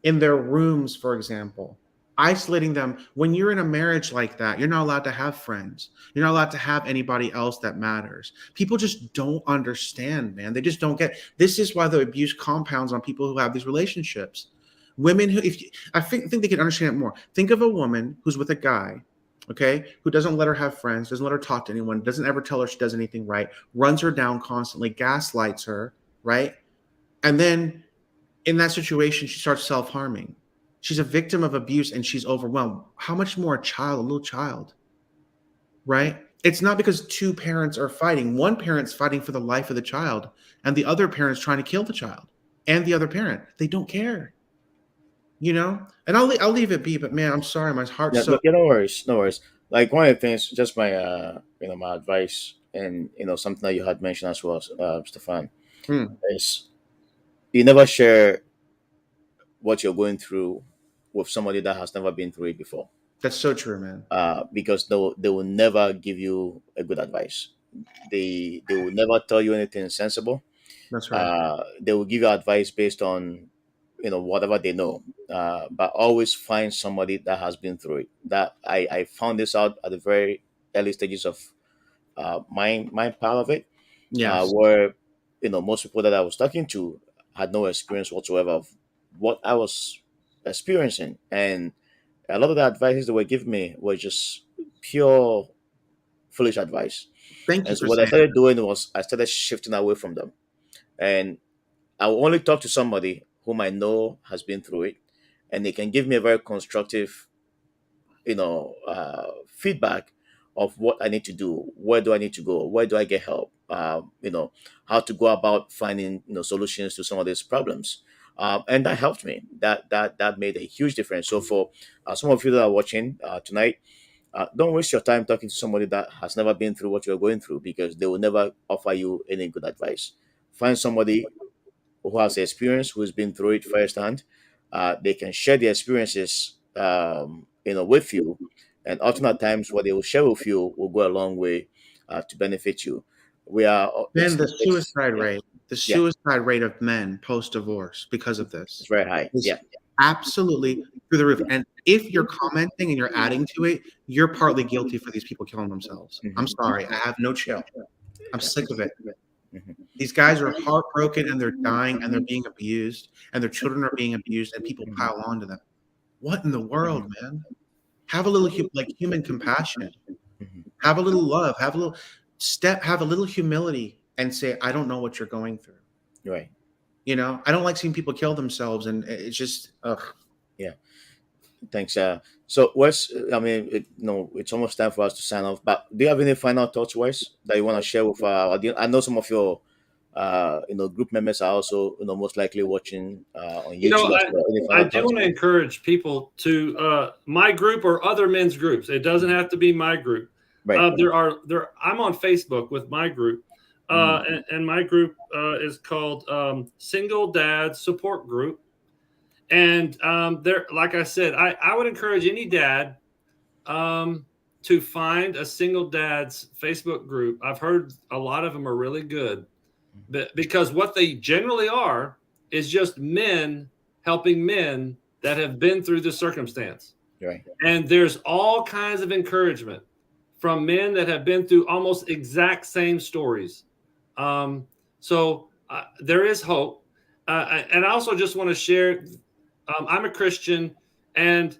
in their rooms, for example, isolating them. When you're in a marriage like that, you're not allowed to have friends. You're not allowed to have anybody else that matters. People just don't understand, man. They just don't get. This is why the abuse compounds on people who have these relationships. Women who, if you, think they can understand it more. Think of a woman who's with a guy, okay, who doesn't let her have friends, doesn't let her talk to anyone, doesn't ever tell her she does anything right, runs her down constantly, gaslights her, right? And then in that situation, she starts self-harming. She's a victim of abuse and she's overwhelmed. How much more a child, a little child, right? It's not because two parents are fighting. One parent's fighting for the life of the child, and the other parent's trying to kill the child. And the other parent, they don't care, you know. And I'll leave it be. But man, I'm sorry, my heart's Yeah, so. no worries, no worries. Like one of the things, just my my advice, and something that you had mentioned as well, Stefan, Hmm, is you never share what you're going through with somebody that has never been through it before, that's so true, man. because they will never give you a good advice. They will never tell you anything sensible. That's right. They will give you advice based on whatever they know, but always find somebody that has been through it. That I found this out at the very early stages of my part of it, Yes. where most people that I was talking to had no experience whatsoever of what I was experiencing, and a lot of the advices they were giving me were just pure foolish advice. Thank you And so for what I saying. started doing was I started shifting away from them, and I will only talk to somebody whom I know has been through it, and they can give me a very constructive, feedback of what I need to do. Where do I need to go? Where do I get help? How to go about finding solutions to some of these problems. And that helped me. That made a huge difference. So for some of you that are watching tonight, don't waste your time talking to somebody that has never been through what you're going through, because they will never offer you any good advice. Find somebody who has experience, who's been through it firsthand. They can share their experiences, with you, and often at times what they will share with you will go a long way to benefit you. We are Man, the it's suicide yeah, rate, the yeah, suicide rate of men post-divorce because of it's this very high. is Yeah. absolutely through the roof. And if you're commenting and you're adding to it, you're partly guilty for these people killing themselves. I'm Hmm. sorry. I have no chill. I'm sick of it. Hmm. These guys are heartbroken and they're dying and they're being abused and their children are being abused and people Hmm. pile onto them. What in the world, man? Have a little like human compassion. Hmm. Have a little love. Have a little step. Have a little humility and say, I don't know what you're going through. Right. You know, I don't like seeing people kill themselves, and it's just, ugh. Yeah. Thanks. So, Wes, I mean, it's almost time for us to sign off. But do you have any final thoughts, Wes, that you want to share with our audience? I know some of your, group members are also, most likely watching on You know, YouTube as well. Any I final do thoughts? want to encourage people to my group or other men's groups. It doesn't have to be my group. Right. I'm on Facebook with my group, Mm. and my group is called Single Dad Support Group. And there, like I said, I would encourage any dad um, to find a single dad's Facebook group. I've heard a lot of them are really good, but because what they generally are is just men helping men that have been through the circumstance. Right. And there's all kinds of encouragement from men that have been through almost exact same stories. So there is hope. And I also just want to share I'm a Christian, and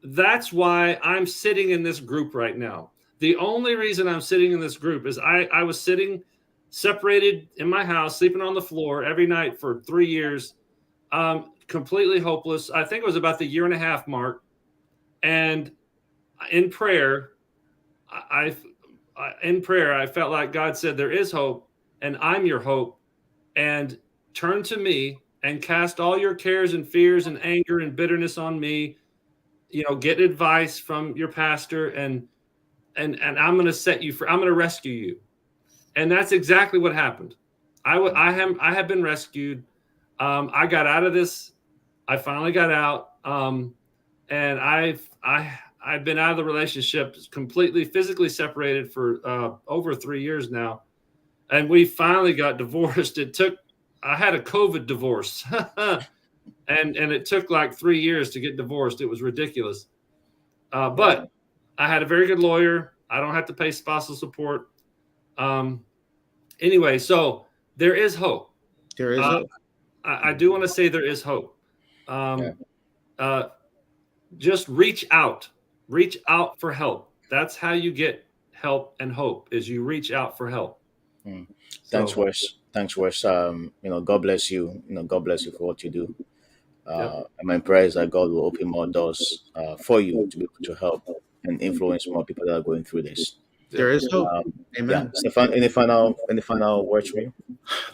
that's why I'm sitting in this group right now. The only reason I'm sitting in this group is I was sitting separated in my house, sleeping on the floor every night for 3 years, completely hopeless. I think it was about the year and a half mark. And in prayer, I, in prayer, I felt like God said, "There is hope, and I'm your hope. And turn to me and cast all your cares and fears and anger and bitterness on me. Get advice from your pastor, and I'm going to set you free. I'm going to rescue you." And that's exactly what happened. I have been rescued. I got out of this. I finally got out. and I've been out of the relationship, completely physically separated for over 3 years now, and we finally got divorced. I had a COVID divorce, and it took like 3 years to get divorced. It was ridiculous, Wow. but I had a very good lawyer. I don't have to pay spousal support. Um, anyway, so there is hope. There is Uh, hope. I do want to say there is hope. Yeah. Um, uh, just reach out for help. That's how you get help and hope, is you reach out for help. Mm. Thanks, So, Wes. Thanks, Wes. God bless you. God bless you for what you do. yep, And my prayer is that God will open more doors for you to be able to help and influence more people that are going through this. There yep. is hope. Yeah, Amen. Stefan, any final words from you?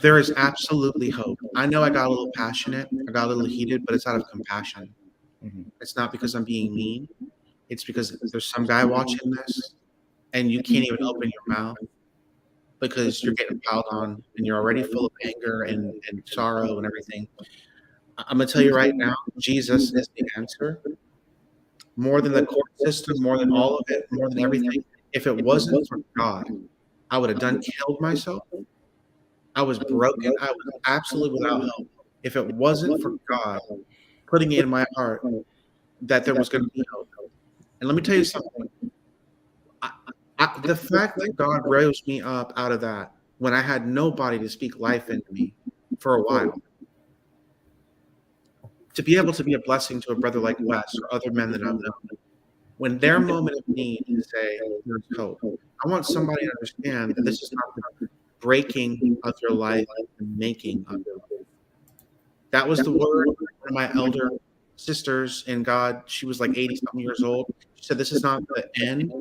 There is absolutely hope. I know I got a little passionate, I got a little heated, but it's out of compassion. Mhm. It's not because I'm being mean. It's because there's some guy watching this and you can't even open your mouth because you're getting piled on and you're already full of anger and sorrow and everything. I'm going to tell you right now, Jesus is the answer. More than the court system, more than all of it, more than everything. If it wasn't for God, I would have done killed myself. I was broken. I was absolutely without hope. If it wasn't for God putting it in my heart that there was going to be hope. And let me tell you something. I, the fact that God rose me up out of that when I had nobody to speak life into me for a while, to be able to be a blessing to a brother like Wes or other men that I've known, when their moment of need to say, there's hope. I want somebody to understand that this is not the breaking of your life and making of your life. That was the word of one of my elder sisters in God. She was like 80 something years old. She said, this is not the end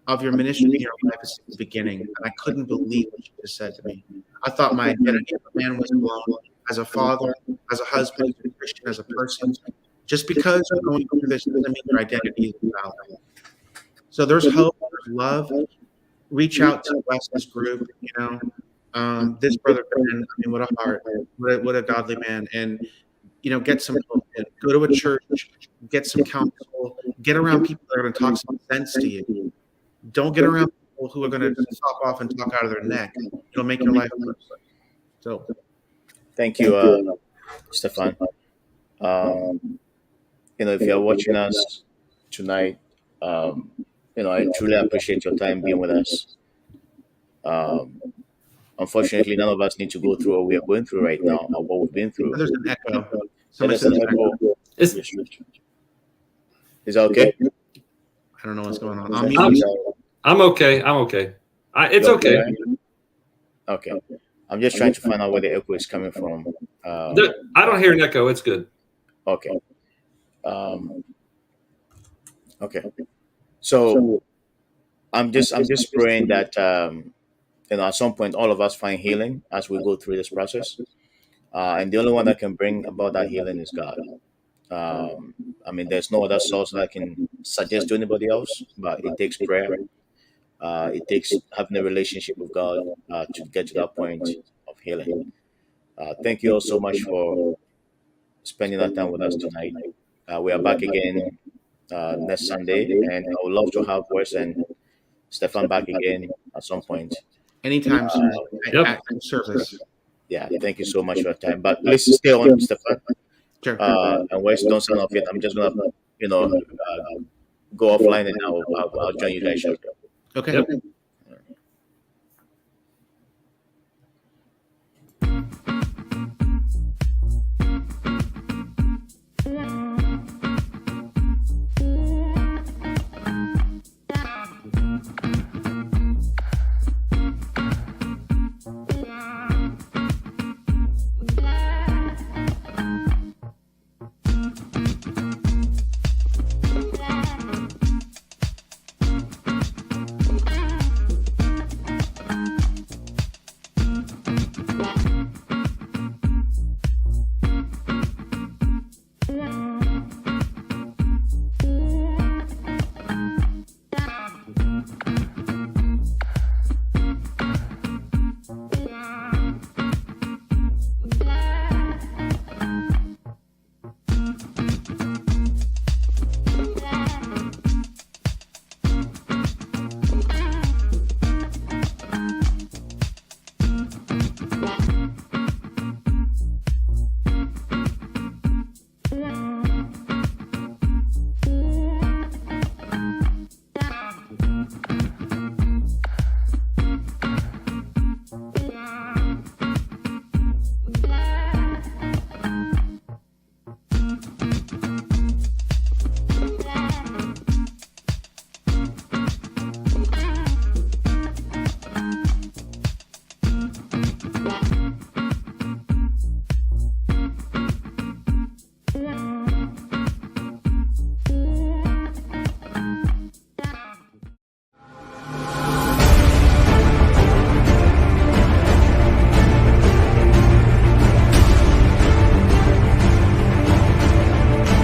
of your ministry in your life, it's the beginning. And I couldn't believe what she just said to me. I thought my identity as a man was blown, as a father, as a husband, as a Christian, as a person. Just because you're going through this doesn't mean your identity is invalid. So there's hope, there's love. Reach out to Wes's group, this brother Ben, I mean, what a heart, what a godly man. And get some hope in. Go to a church, get some counsel, get around people that are going to talk some sense to you. Don't get around people who are going to stop off and talk out of their neck. It'll make your life worse. So, Thank you, Stefan. Um, if you're watching us tonight, I truly appreciate your time being with us. Um, Unfortunately, none of us need to go through what we are going through right now or what we've been through. there's an echo. Yeah, Somebody there's said an there's an echo. echo. It's Yes. Is that okay? I don't know what's going on. Is I'll that, mute is you. that, I'm okay. I'm okay. It's you okay, okay. Ryan? Okay. I'm just trying to find out where the echo is coming from. I don't hear an echo. It's good. Okay. Um, okay. So I'm just praying that at some point all of us find healing as we go through this process. And the only one that can bring about that healing is God. There's no other source that I can suggest to anybody else, but it takes prayer. It takes having a relationship with God to get to that point of healing. Thank you all so much for spending that time with us tonight. We are back again next Sunday, and I would love to have Wes and Stefan back again at some point. Anytime, sir. Yep. At your service. Yeah, thank you so much for your time. But please stay on, Stefan. Sure. And Wes, don't sign off yet. I'm just gonna, go offline, and I'll join you guys shortly. Okay. Yep.